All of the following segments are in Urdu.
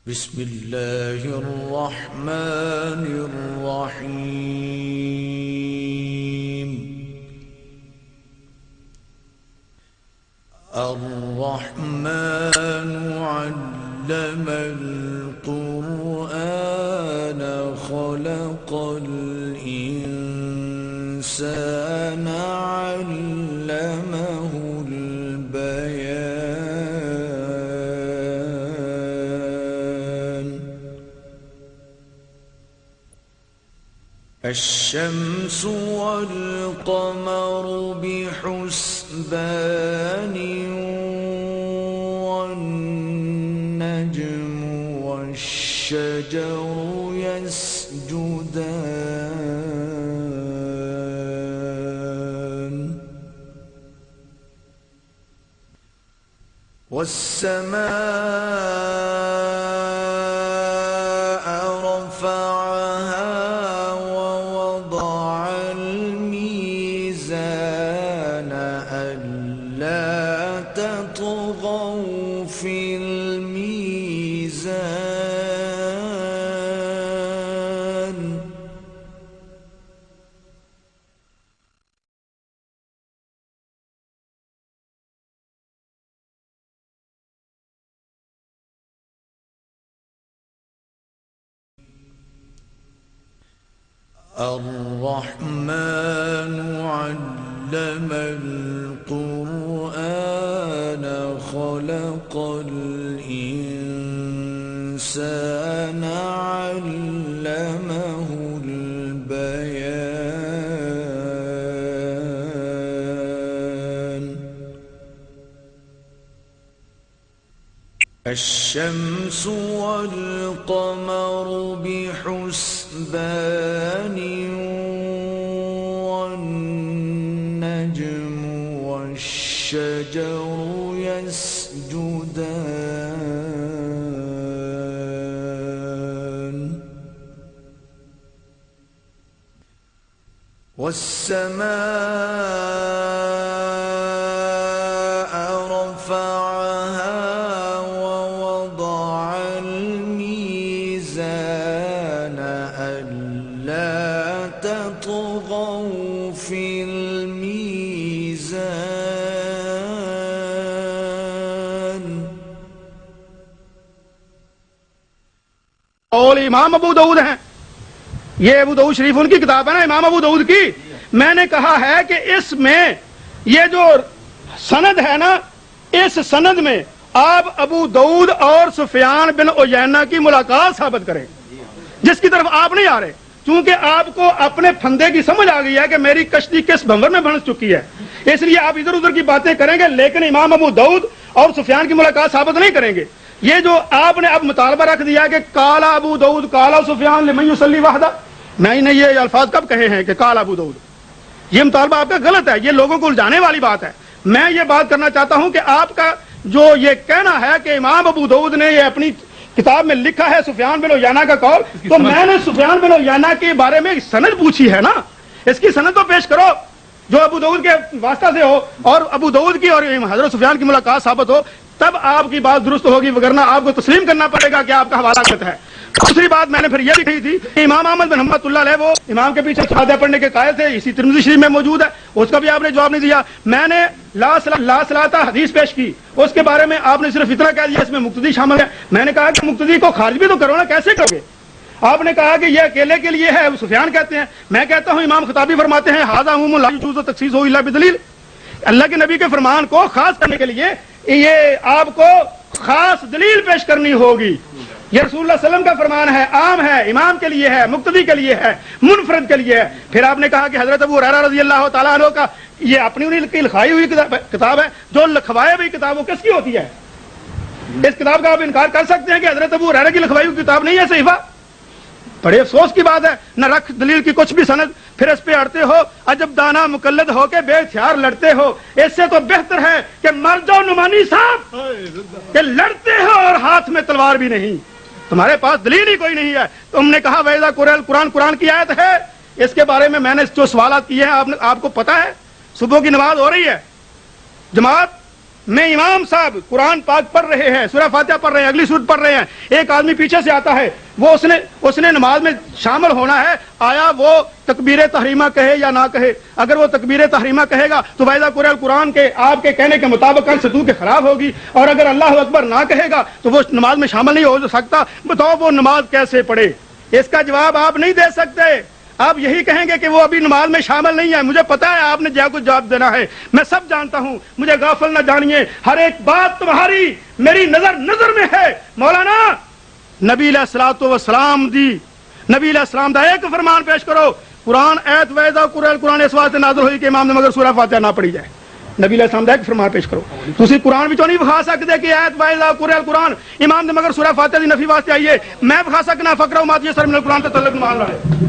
بسم اللہ الرحمن الرحیم الرحمن علم القرآن خلق الإنسان علمه الشمس والقمر بحسبان والنجم والشجر يسجدان والسماء رفعها تطغوا في الميزان الرحمن علم القرآن خلق الإنسان علمه البيان الشمس والقمر بحسبان والنجم والشجر يسجدان والسماء رفعها ووضع الميزان ألا تطغوا في الميزان اور امام ابو داؤد ہیں، یہ ابو داؤد شریف ان کی کتاب ہے نا، امام ابو داؤد کی. میں نے کہا ہے کہ اس میں یہ جو سند ہے نا، اس سند میں آپ ابو داؤد اور سفیان بن عیینہ کی ملاقات ثابت کریں، جس کی طرف آپ نہیں آ رہے، چونکہ آپ کو اپنے پھندے کی سمجھ آ گئی ہے کہ میری کشتی کس بھنور میں بھنس چکی ہے، اس لیے آپ ادھر ادھر کی باتیں کریں گے، لیکن امام ابو داؤد اور سفیان کی ملاقات ثابت نہیں کریں گے. یہ جو آپ نے اب مطالبہ رکھ دیا کہ کالا ابو داؤد کالا سفیان لمن یصلی وحدہ، نہیں یہ الفاظ کب کہے ہیں کہ کالا ابو داؤد؟ یہ مطالبہ آپ کا غلط ہے، یہ لوگوں کو الجھانے والی بات ہے. میں یہ بات کرنا چاہتا ہوں کہ آپ کا جو یہ کہنا ہے کہ امام ابو داؤد نے یہ اپنی کتاب میں لکھا ہے سفیان بن عیینہ کا قول، تو میں نے سفیان بن عیینہ کے بارے میں سند پوچھی ہے نا، اس کی سند تو پیش کرو جو ابو داؤد کے واسطہ سے ہو، اور ابو داؤد کی اور حضرت سفیان کی ملاقات ثابت ہو، تب آپ کی بات درست ہوگی، وگرنہ آپ کو تسلیم کرنا پڑے گا کہ آپ کا حوالہ غلط ہے. دوسری بات میں نے پھر یہ بھی کہی تھی کہ امام احمد بن حنبل اللہ علیہ وہ امام کے پیچھے شہادہ پڑھنے کے قائل تھے، اسی ترمذی شریف میں موجود ہے، اس کا بھی آپ نے جواب نہیں دیا. میں نے لا صلاۃ حدیث پیش کی، اس کے بارے میں آپ نے صرف اتنا کہہ دیا اس میں مقتدی شامل ہے. میں نے کہا کہ مقتدی کو خارج بھی تو کرو نا، کیسے کرو گے؟ آپ نے کہا کہ یہ اکیلے کے لیے ہے، سفیان کہتے ہیں. میں کہتا ہوں امام خطابی فرماتے ہیں ھذا عموم لا یجوز تخصیص الا بدلیل، اللہ کے نبی کے فرمان کو خاص کرنے کے لیے یہ آپ کو خاص دلیل پیش کرنی ہوگی. یہ رسول اللہ صلی اللہ علیہ وسلم کا فرمان ہے، عام ہے، امام کے لیے ہے، مقتدی کے لیے ہے، منفرد کے لیے ہے. پھر آپ نے کہا کہ حضرت ابو ہریرہ رضی اللہ تعالیٰ عنہ کا یہ اپنی انہیں لکھائی ہوئی کتاب ہے، جو لکھوائی ہوئی کتاب وہ کس کی ہوتی ہے؟ اس کتاب کا آپ انکار کر سکتے ہیں کہ حضرت ابو ہریرہ کی لکھوائی ہوئی کتاب نہیں ہے صحیفہ؟ بڑے افسوس کی بات ہے، نہ رکھ دلیل کی کچھ بھی سند، پھر اس پہ اڑتے ہو، عجب دانا مقلد ہو کے بے ہتھیار لڑتے ہو. اس سے تو بہتر ہے کہ مر جاؤ نعمانی صاحب، کہ لڑتے ہو اور ہاتھ میں تلوار بھی نہیں، تمہارے پاس دلیل ہی کوئی نہیں ہے. تم نے کہا وَإِذَا قُرِئَ الْقُرْآنُ قرآن کی آیت ہے، اس کے بارے میں نے جو سوالات کیے ہیں آپ کو پتا ہے. صبح کی نماز ہو رہی ہے، جماعت میں امام صاحب قرآن پاک پڑھ رہے ہیں، سورہ فاتحہ پڑھ رہے ہیں، اگلی سورت پڑھ رہے ہیں، ایک آدمی پیچھے سے آتا ہے، وہ اس نے نماز میں شامل ہونا ہے، آیا وہ تکبیر تحریمہ کہے یا نہ کہے؟ اگر وہ تکبیر تحریمہ کہے گا تو وَإِذَا قُرِئَ الْقُرْآنُ کے آپ کے کہنے کے مطابق سطو کے خراب ہوگی، اور اگر اللہ اکبر نہ کہے گا تو وہ نماز میں شامل نہیں ہو سکتا۔ بتاؤ وہ نماز کیسے پڑھے؟ اس کا جواب آپ نہیں دے سکتے، آپ یہی کہیں گے کہ وہ ابھی نماز میں شامل نہیں ہے۔ مجھے پتا ہے آپ نے کچھ جواب دینا ہے، میں سب جانتا ہوں، مجھے غافل نہ جانیے، ہر ایک بات تمہاری میری نظر میں ہے۔ مولانا نبی علیہ الصلوۃ والسلام دی نبی علیہ السلام دا ایک فرمان پیش کرو، قرآن ایت وَإِذَا قُرِئَ الْقُرْآنُ اس واسطے نازل ہوئی کہ امام نے مگر سورہ فاتحہ نہ پڑھی جائے۔ نبی علیہ السلام دا ایک فرمان پیش کرو، تسی قرآن وچوں نہیں بخا سکتے کہ ایت وَإِذَا قُرِئَ الْقُرْآنُ امام نے مگر سورہ فاتحہ دی نفی واسطے آئی ہے۔ میں بخا سکنا فقرہ ما تیسر من القرآن تے تعلق مان رہا ہے۔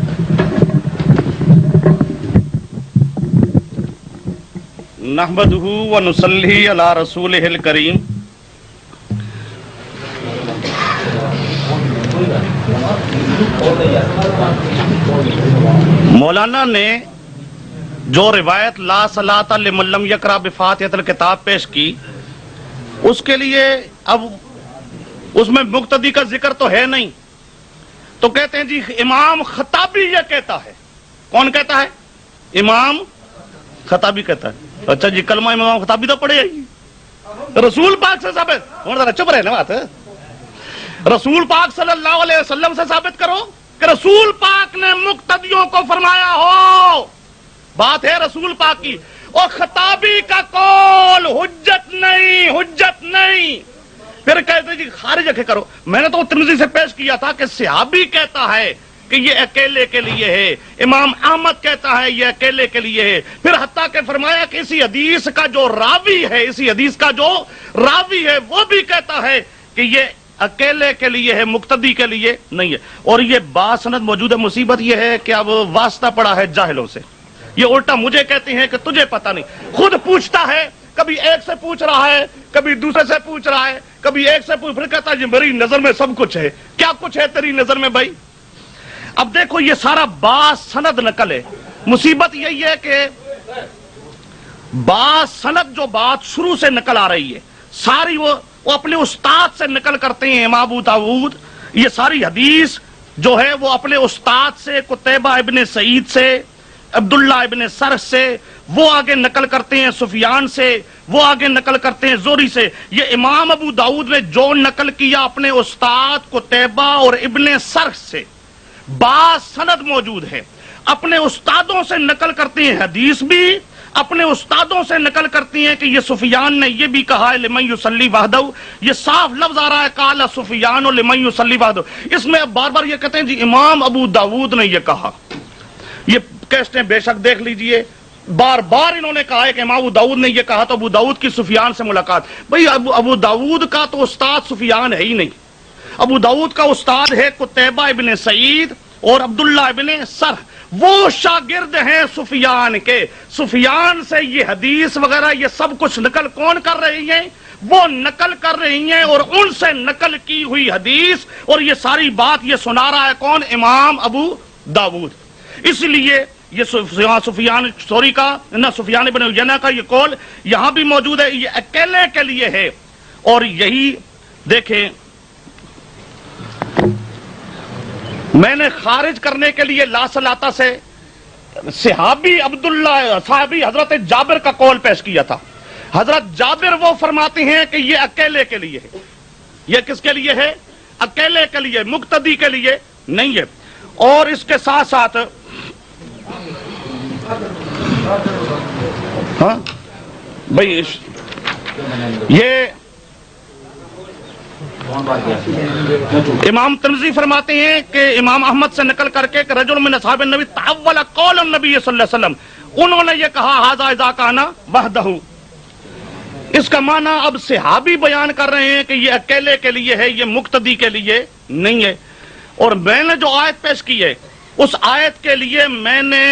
نحمدہ ونصلی علی رسولہ الکریم۔ مولانا نے جو روایت لا صلاۃ لمن لم یقرأ بفاتحۃ الکتاب پیش کی، اس کے لیے اب اس میں مقتدی کا ذکر تو ہے نہیں، تو کہتے ہیں جی امام خطابی یہ کہتا ہے۔ کون کہتا ہے؟ امام خطابی کہتا ہے۔ اچھا جی کلمہ امام خطابی تو پڑھے رسول پاک سے ثابت ہونا، ذرا چپ رہے نا، بات رسول پاک صلی اللہ علیہ وسلم سے ثابت کرو کہ رسول پاک نے مقتدیوں کو فرمایا ہو، بات ہے رسول پاک کی، اور خطابی کا قول حجت نہیں۔ پھر کہتے جی خارج رکھے کرو۔ میں نے تو ترمذی سے پیش کیا تھا کہ صحابی کہتا ہے کہ یہ اکیلے کے لیے ہے، امام احمد کہتا ہے یہ اکیلے کے لیے ہے، پھر حتیٰ کہ فرمایا کہ اسی حدیث کا جو راوی ہے وہ بھی کہتا ہے کہ یہ اکیلے کے لیے ہے، مقتدی کے لیے نہیں ہے۔ اور یہ باسند موجود ہے۔ مصیبت یہ ہے کہ اب واسطہ پڑا ہے جاہلوں سے، یہ الٹا مجھے کہتے ہیں کہ تجھے پتہ نہیں، خود پوچھتا ہے، کبھی ایک سے پوچھ رہا ہے، کبھی دوسرے سے پوچھ رہا ہے، کبھی ایک سے پھر کہتا ہے جی میری نظر میں سب کچھ ہے۔ کیا کچھ ہے تیری نظر میں بھائی؟ اب دیکھو یہ سارا باسند نقل ہے۔ مصیبت یہی ہے کہ باسند جو بات شروع سے نقل آ رہی ہے ساری وہ اپنے استاد سے نقل کرتے ہیں۔ امام ابو داؤد یہ ساری حدیث جو ہے وہ اپنے استاد سے، قتیبہ ابن سعید سے، عبداللہ ابن سرح سے، وہ آگے نقل کرتے ہیں سفیان سے، وہ آگے نقل کرتے ہیں زہری سے۔ یہ امام ابو داؤد نے جو نقل کیا اپنے استاد قتیبہ اور ابن سرح سے، باسند موجود ہے۔ اپنے استادوں سے نقل کرتے ہیں حدیث بھی، اپنے استادوں سے نقل کرتی ہیں کہ یہ سفیان نے یہ بھی کہا ہے لمن یصلی وحدہ، یہ صاف لفظ آ رہا ہے قال سفیان لمن یصلی وحدہ۔ اس میں اب بار بار یہ کہتے ہیں جی امام ابو داؤد نے یہ کہا، یہ کیسٹیں بے شک دیکھ لیجئے، بار بار انہوں نے کہا ہے کہ امام ابو داؤد نے یہ کہا، تو ابو داؤد کی سفیان سے ملاقات۔ بھئی ابو داؤد کا تو استاد سفیان ہے ہی نہیں، ابو داؤد کا استاد ہے قتیبہ ابن سعید اور عبداللہ ابن سرح، وہ شاگرد ہیں سفیان کے۔ سفیان سے یہ حدیث وغیرہ یہ سب کچھ نقل کون کر رہی ہیں؟ وہ نقل کر رہی ہیں، اور ان سے نقل کی ہوئی حدیث اور یہ ساری بات یہ سنا رہا ہے کون؟ امام ابو داؤد۔ اس لیے یہ سفیان ثوری کا نہ سفیان ابن عیینہ کا یہ قول یہاں بھی موجود ہے، یہ اکیلے کے لیے ہے۔ اور یہی دیکھیں میں نے خارج کرنے کے لیے لا صلاۃ سے صحابی صحابی حضرت جابر کا قول پیش کیا تھا۔ حضرت جابر وہ فرماتے ہیں کہ یہ اکیلے کے لیے ہے۔ یہ کس کے لیے ہے؟ اکیلے کے لیے، مقتدی کے لیے نہیں ہے۔ اور اس کے ساتھ ساتھ ہاں بھائی یہ امام ترمذی فرماتے ہیں کہ امام احمد سے نقل کر کے کہ رجل من اصحاب النبی تعول قول النبی صلی اللہ علیہ وسلم، انہوں نے یہ کہا ھذا اذا کان وحدہ۔ اس کا معنی اب صحابی بیان کر رہے ہیں کہ یہ اکیلے کے لیے ہے، یہ مقتدی کے لیے نہیں ہے۔ اور میں نے جو آیت پیش کی ہے اس آیت کے لیے میں نے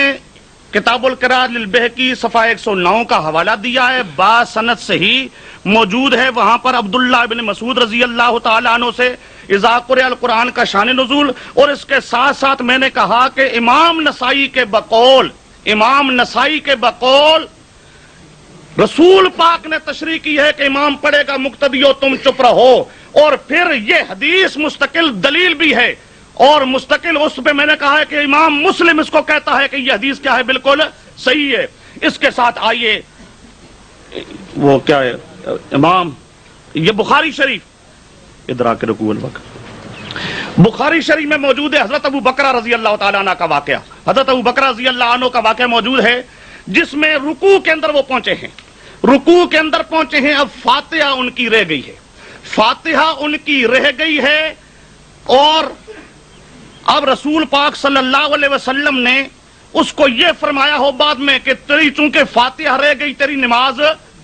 کتاب القراءۃ للبہقی صفحہ 109 کا حوالہ دیا ہے، باسند صحیح موجود ہے۔ وہاں پر عبداللہ ابن مسعود رضی اللہ تعالیٰ عنہ سے اذا قرئ القرآن کا شان نزول، اور اس کے ساتھ ساتھ میں نے کہا کہ امام نسائی کے بقول رسول پاک نے تشریح کی ہے کہ امام پڑھے گا مقتدیو تم چپ رہو، اور پھر یہ حدیث مستقل دلیل بھی ہے، اور مستقل اس پہ میں نے کہا ہے کہ امام مسلم اس کو کہتا ہے کہ یہ حدیث کیا ہے، بالکل صحیح ہے۔ اس کے ساتھ آئیے وہ کیا ہے امام، یہ بخاری شریف ادراک رکوع الوقت، بخاری شریف میں موجود ہے حضرت ابو بکر رضی اللہ تعالیٰ عنہ کا واقعہ، حضرت ابو بکر رضی اللہ عنہ کا واقعہ موجود ہے جس میں رکوع کے اندر وہ پہنچے ہیں، رکوع کے اندر پہنچے ہیں، اب فاتحہ ان کی رہ گئی ہے، فاتحہ ان کی رہ گئی ہے، اور اب رسول پاک صلی اللہ علیہ وسلم نے اس کو یہ فرمایا ہو بعد میں کہ تیری چونکہ فاتحہ رہ گئی تیری نماز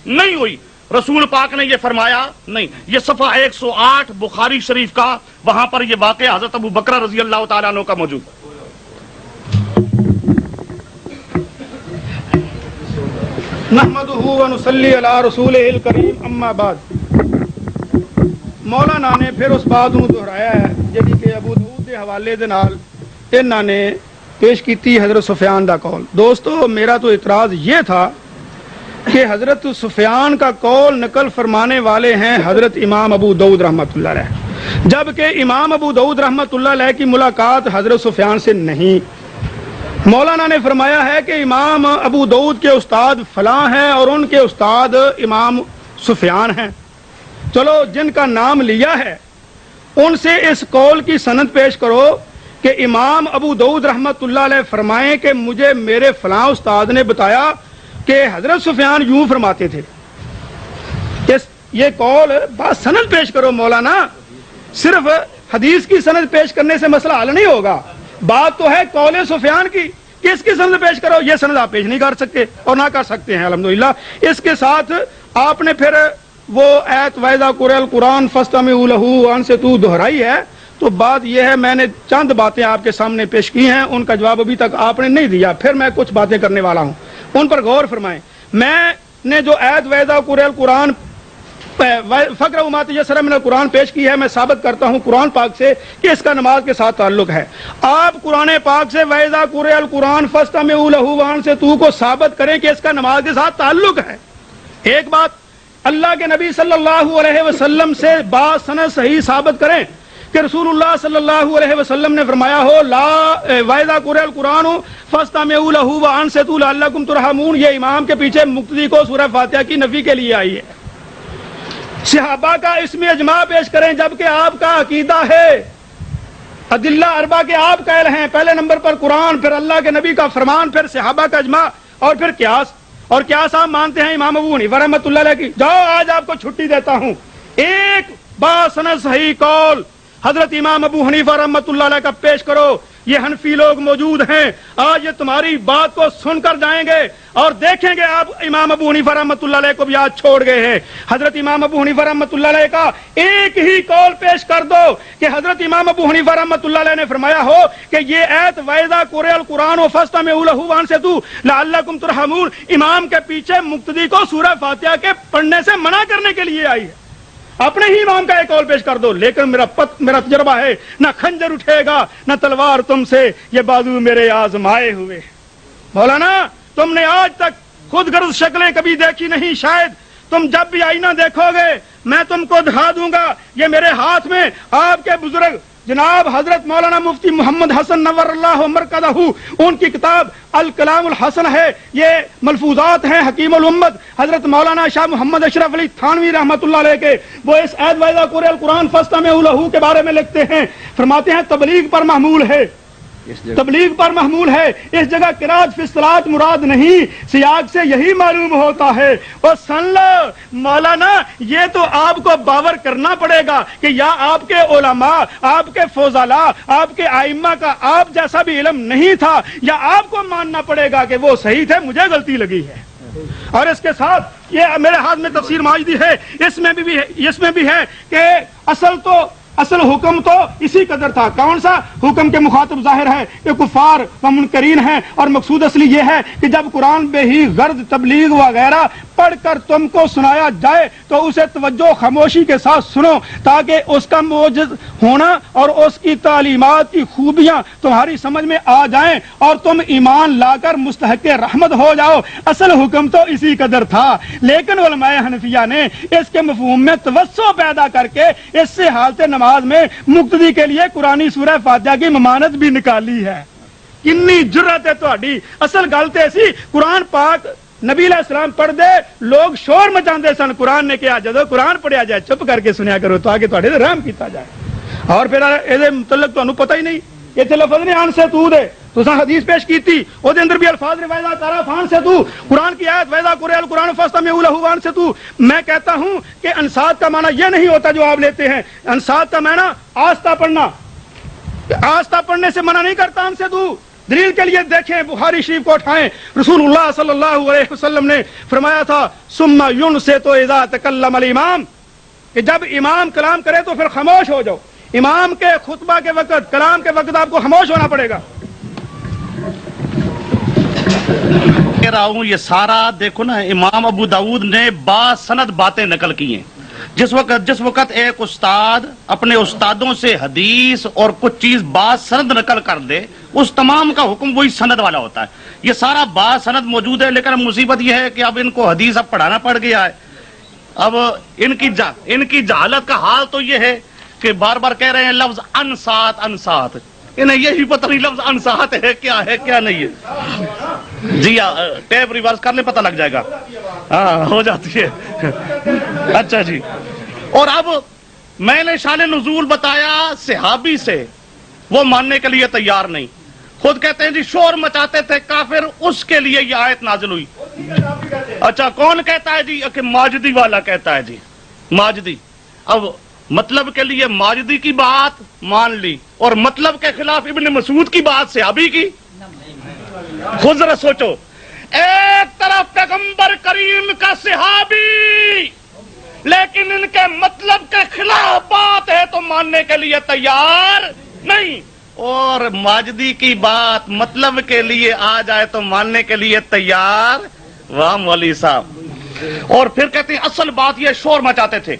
نہیں ہوئی، رسول پاک نے یہ فرمایا نہیں۔ یہ صفحہ 108 بخاری شریف کا، وہاں پر یہ واقعہ حضرت ابو بکر رضی اللہ تعالیٰ عنہ کا موجود۔ نحمدہ ونصلی علی رسولہ الکریم، اما بعد۔ مولانا نے پھر اس بات نو دہرایا ہے جی کہ ابو داؤد کے حوالے دے نال انہاں نے پیش کیتی حضرت سفیان دا قول۔ دوستو میرا تو اعتراض یہ تھا کہ حضرت سفیان کا قول نقل فرمانے والے ہیں حضرت امام ابو داؤد رحمۃ اللہ علیہ، جبکہ امام ابو داؤد رحمۃ اللہ علیہ کی ملاقات حضرت سفیان سے نہیں۔ مولانا نے فرمایا ہے کہ امام ابو داؤد کے استاد فلاں ہیں اور ان کے استاد امام سفیان ہیں، چلو جن کا نام لیا ہے ان سے اس قول کی سند پیش کرو کہ امام ابو داؤد رحمۃ اللہ علیہ فرمائیں کہ مجھے میرے فلاں استاد نے بتایا کہ حضرت سفیان یوں فرماتے تھے۔ یہ قول بات سند پیش کرو مولانا، صرف حدیث کی سند پیش کرنے سے مسئلہ حل نہیں ہوگا، بات تو ہے قول سفیان کی، کس کی سند پیش کرو، یہ سند آپ پیش نہیں کر سکتے اور نہ کر سکتے ہیں الحمدللہ۔ اس کے ساتھ آپ نے پھر وہ ایت وَإِذَا قُرِئَ الْقُرْآنُ فَاسْتَمِعُوا لَهُ وَأَنصِتُوا دہرائی ہے، تو بات یہ ہے میں نے چند باتیں آپ کے سامنے پیش کی ہیں، ان کا جواب ابھی تک آپ نے نہیں دیا، پھر میں کچھ باتیں کرنے والا ہوں، ان پر غور فرمائیں۔ میں نے جو ایت وَإِذَا قُرِئَ الْقُرْآنُ فَاقْرَؤُوا مَا تَيَسَّرَ مِنَ الْقُرْآنِ پیش کی ہے، میں ثابت کرتا ہوں قرآن پاک سے کہ اس کا نماز کے ساتھ تعلق ہے۔ آپ قرآن پاک سے وَإِذَا قُرِئَ الْقُرْآنُ فَاسْتَمِعُوا لَهُ وَأَنصِتُوا کو ثابت کریں کہ اس کا نماز کے ساتھ تعلق ہے۔ ایک بات اللہ کے نبی صلی اللہ علیہ وسلم سے باسند صحیح ثابت کریں کہ رسول اللہ صلی اللہ علیہ وسلم نے فرمایا ہو لا وَإِذَا قُرِئَ الْقُرْآنُ فَاسْتَمِعُوا لَهُ وَأَنصِتُوا لَعَلَّكُمْ تُرْحَمُونَ، یہ امام کے پیچھے مقتدی کو سورہ فاتحہ کی نفی کے لیے آئی ہے۔ صحابہ کا اس میں اجماع پیش کریں، جبکہ آپ کا عقیدہ ہے ادلہ اربع کے آپ قائل ہیں، پہلے نمبر پر قرآن، پھر اللہ کے نبی کا فرمان، پھر صحابہ کا اجماع، اور پھر قیاس، اور قیاس آپ مانتے ہیں امام ابو حنیفہ رحمۃ اللہ علیہ کی۔ جاؤ آج آپ کو چھٹی دیتا ہوں، ایک باسند صحیح قول حضرت امام ابو حنیفہ رحمۃ اللہ علیہ کا پیش کرو۔ یہ حنفی لوگ موجود ہیں، آج یہ تمہاری بات کو سن کر جائیں گے اور دیکھیں گے آپ امام ابو حنیفہ رحمۃ اللہ علیہ کو بھی آج چھوڑ گئے ہیں۔ حضرت امام ابو حنیفہ رحمۃ اللہ علیہ کا ایک ہی قول پیش کر دو کہ حضرت امام ابو حنیفہ رحمۃ اللہ علیہ نے فرمایا ہو کہ یہ ایت وَإِذَا قُرِئَ الْقُرْآنُ فَاسْتَمِعُوا لَهُ وَأَنصِتُوا لَعَلَّكُمْ تُرْحَمُونَ امام کے پیچھے مقتدی کو سورہ فاتحہ کے پڑھنے سے منع کرنے کے لیے آئی ہے۔ اپنے ہی امام کا ایک قول پیش کر دو، لیکن میرا تجربہ ہے نہ خنجر اٹھے گا نہ تلوار تم سے، یہ بازو میرے آزمائے ہوئے۔ مولانا تم نے آج تک خود غرض شکلیں کبھی دیکھی نہیں، شاید تم جب بھی آئینہ دیکھو گے میں تم کو دکھا دوں گا، یہ میرے ہاتھ میں آپ کے بزرگ جناب حضرت مولانا مفتی محمد حسن نور اللہ مرکزہ ان کی کتاب الکلام الحسن ہے، یہ ملفوظات ہیں حکیم الامت حضرت مولانا شاہ محمد اشرف علی تھانوی رحمۃ اللہ علیہ کے، وہ اس ایت وَإِذَا قُرِئَ الْقُرْآنُ فَاسْتَمِعُوا لَهُ کے بارے میں لکھتے ہیں، فرماتے ہیں تبلیغ پر محمول ہے، تبلیغ پر محمول ہے، اس جگہ قرات فی الصلاۃ مراد نہیں، سیاق سے یہی معلوم ہوتا ہے۔ اور سن لو مولانا یہ تو آپ کو باور کرنا پڑے گا کہ یا آپ کے علماء، آپ کے فضلاء، آپ کے ائمہ کا آپ جیسا بھی علم نہیں تھا، یا آپ کو ماننا پڑے گا کہ وہ صحیح تھے، مجھے غلطی لگی ہے۔ اور اس کے ساتھ یہ میرے ہاتھ میں تفسیر ماجدی ہے، اس میں بھی ہے کہ اصل تو اصل حکم تو اسی قدر تھا. کون سا حکم کے مخاطب ظاہر ہے کہ کفار و منکرین ہیں, اور مقصود اصلی یہ ہے کہ جب قرآن بے ہی غرض تبلیغ وغیرہ پڑھ کر تم کو سنایا جائے تو اسے توجہ خاموشی کے ساتھ سنو, تاکہ اس کا موجز ہونا اور اس کی تعلیمات کی خوبیاں تمہاری سمجھ میں آ جائیں اور تم ایمان لا کر مستحق رحمت ہو جاؤ. اصل حکم تو اسی قدر تھا, لیکن علماء حنفیہ نے اس کے مفہوم میں توسع پیدا کر کے اس سے حالت نماز میں مقتدی کے لیے قرآنی سورہ فاتحہ کی ممانت بھی نکالی ہے. کنی جرت ہے تہاڈی. اصل گل تے سی قرآن پاک نبی علیہ السلام پڑھ دے, لوگ شور مچاندے سن. قرآن نے کہا جدو قرآن پڑھیا جائے چپ کر کے سنیا کرو تاکہ تہاڈے تے رحم کیتا جائے. اور پھر یہ متعلق تانوں پتہ ہی نہیں, یہ لفظ نہیں آن سے تو دے تساں حدیث پیش کیتی او دے اندر بھی الفاظ نے ویذا تارا فان سے تو, قرآن کی آیت ویذا قرئ القرآن فاستمعوا لہ وان سے تو. میں کہتا ہوں کہ انصات کا معنی یہ نہیں ہوتا جو آپ لیتے ہیں. انصات کا معنی آستہ پڑھنا, آستہ پڑھنے سے منع نہیں کرتا ان سے تو. دلیل کے لیے دیکھیں بخاری شریف کو اٹھائیں, رسول اللہ صلی اللہ علیہ وسلم نے فرمایا تھا ثم ينصت اذا تکلم الامام, کہ جب امام کلام کرے تو پھر خاموش ہو جاؤ. امام کے خطبہ کے وقت, کلام کے وقت آپ کو خاموش ہونا پڑے گا. کہہ رہا ہوں یہ سارا دیکھو نا, امام ابو داؤد نے باسند باتیں نقل کی ہیں. جس وقت ایک استاد اپنے استادوں سے حدیث اور کچھ چیز باسند نقل کر دے, اس تمام کا حکم وہی سند والا ہوتا ہے. یہ سارا باسند موجود ہے, لیکن مصیبت یہ ہے کہ اب ان کو حدیث اب پڑھانا پڑ گیا ہے. اب ان کی جہالت کا حال تو یہ ہے کہ بار بار کہہ رہے ہیں لفظ انصات انصات, انہیں یہی پتہ نہیں لفظ انصات ہے کیا نہیں ہے. جی ٹیپ ریورس کر لیں پتہ لگ جائے گا. ہاں ہو جاتی ہے. اچھا جی, اور اب میں نے شان نزول بتایا صحابی سے, وہ ماننے کے لیے تیار نہیں. خود کہتے ہیں جی شور مچاتے تھے کافر, اس کے لیے یہ آیت نازل ہوئی. اچھا کون کہتا ہے جی؟ کہ ماجدی والا کہتا ہے جی, ماجدی. اب مطلب کے لیے ماجدی کی بات مان لی, اور مطلب کے خلاف ابن مسعود کی بات صحابی کی. خود ذرا سوچو, ایک طرف پیغمبر کریم کا صحابی, لیکن ان کے مطلب کے خلاف بات ہے تو ماننے کے لیے تیار نہیں, اور ماجدی کی بات مطلب کے لیے آ جائے تو ماننے کے لیے تیار. واہ مولوی صاحب. اور پھر کہتے ہیں اصل بات یہ شور مچاتے تھے.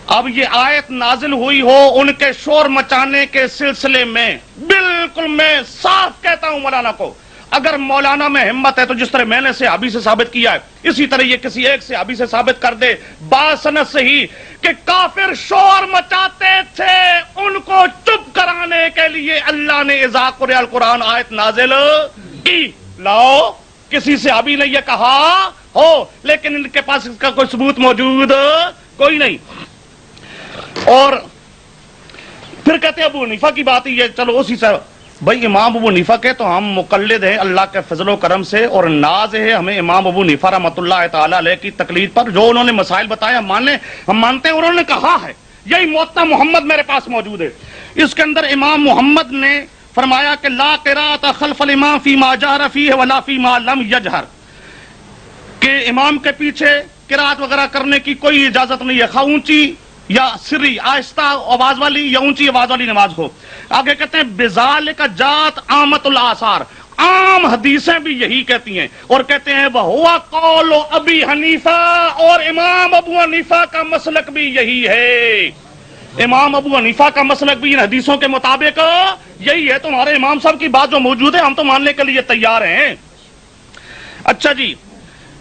اب یہ آیت نازل ہوئی ہو ان کے شور مچانے کے سلسلے میں, بالکل میں صاف کہتا ہوں مولانا کو, اگر مولانا میں ہمت ہے تو جس طرح میں نے صحابی سے ثابت کیا ہے, اسی طرح یہ کسی ایک صحابی سے ثابت کر دے باسند سے ہی کہ کافر شور مچاتے تھے, ان کو چپ کرانے کے لیے اللہ نے اذا قرئ القرآن آیت نازل کی. لاؤ کسی صحابی نے یہ کہا ہو, لیکن ان کے پاس اس کا کوئی ثبوت موجود کوئی نہیں. اور پھر کہتے ہیں ابو حنیفہ کی بات ہی ہے, چلو اسی سے بھائی امام ابو حنیفہ کے تو ہم مقلد ہیں اللہ کے فضل و کرم سے, اور ناز ہے ہمیں امام ابو حنیفہ رحمۃ اللہ تعالی علیہ کی تقلید پر. جو انہوں نے مسائل بتایا ہم مانتے ہیں, انہوں نے کہا ہے. یہی موطا محمد میرے پاس موجود ہے, اس کے اندر امام محمد نے فرمایا کہ لا قراءۃ خلف الامام فیما جہر فیہ ولا فیما لم یجہر, کہ امام کے پیچھے قرات وغیرہ کرنے کی کوئی اجازت نہیں ہے, خواہ اونچی یا سری آہستہ آواز والی یا اونچی آواز والی نماز ہو. آگے کہتے ہیں بذالک جاءت عامۃ الاثار, عام حدیثیں بھی یہی کہتی ہیں, اور کہتے ہیں وہو قول ابی حنیفہ, اور امام ابو حنیفہ کا مسلک بھی یہی ہے. امام ابو حنیفہ کا مسلک بھی ان حدیثوں کے مطابق یہی ہے. تمہارے امام صاحب کی بات جو موجود ہے ہم تو ماننے کے لیے تیار ہیں. اچھا جی,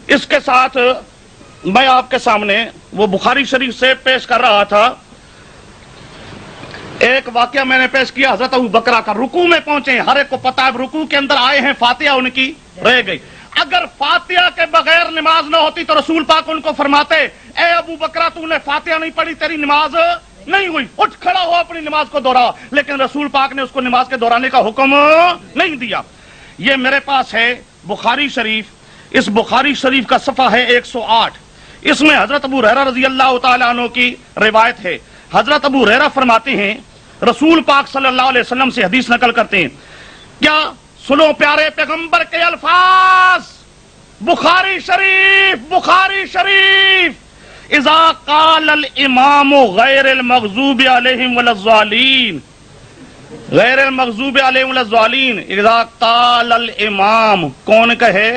اس کے ساتھ میں آپ کے سامنے وہ بخاری شریف سے پیش کر رہا تھا, ایک واقعہ میں نے پیش کیا حضرت ابو بکرہ کا. رکوع میں پہنچے, ہر ایک کو پتا ہے رکوع کے اندر آئے ہیں, فاتحہ ان کی رہ گئی. اگر فاتحہ کے بغیر نماز نہ ہوتی تو رسول پاک ان کو فرماتے اے ابو بکرہ تو نے فاتحہ نہیں پڑھی, تیری نماز نہیں ہوئی, اٹھ کھڑا ہو اپنی نماز کو دوہرا. لیکن رسول پاک نے اس کو نماز کے دہرانے کا حکم نہیں دیا. یہ میرے پاس ہے بخاری شریف, اس بخاری شریف کا صفحہ ہے 108. اس میں حضرت ابو ہریرہ رضی اللہ تعالی عنہ کی روایت ہے. حضرت ابو ہریرہ فرماتے ہیں رسول پاک صلی اللہ علیہ وسلم سے حدیث نقل کرتے ہیں, کیا سنو پیارے پیغمبر کے الفاظ, بخاری شریف اذا قال الامام غیر المغضوب علیہم ولا الضالین، غیر المغضوب علیہم ولا الضالین، اذا قال الامام، کون کہے؟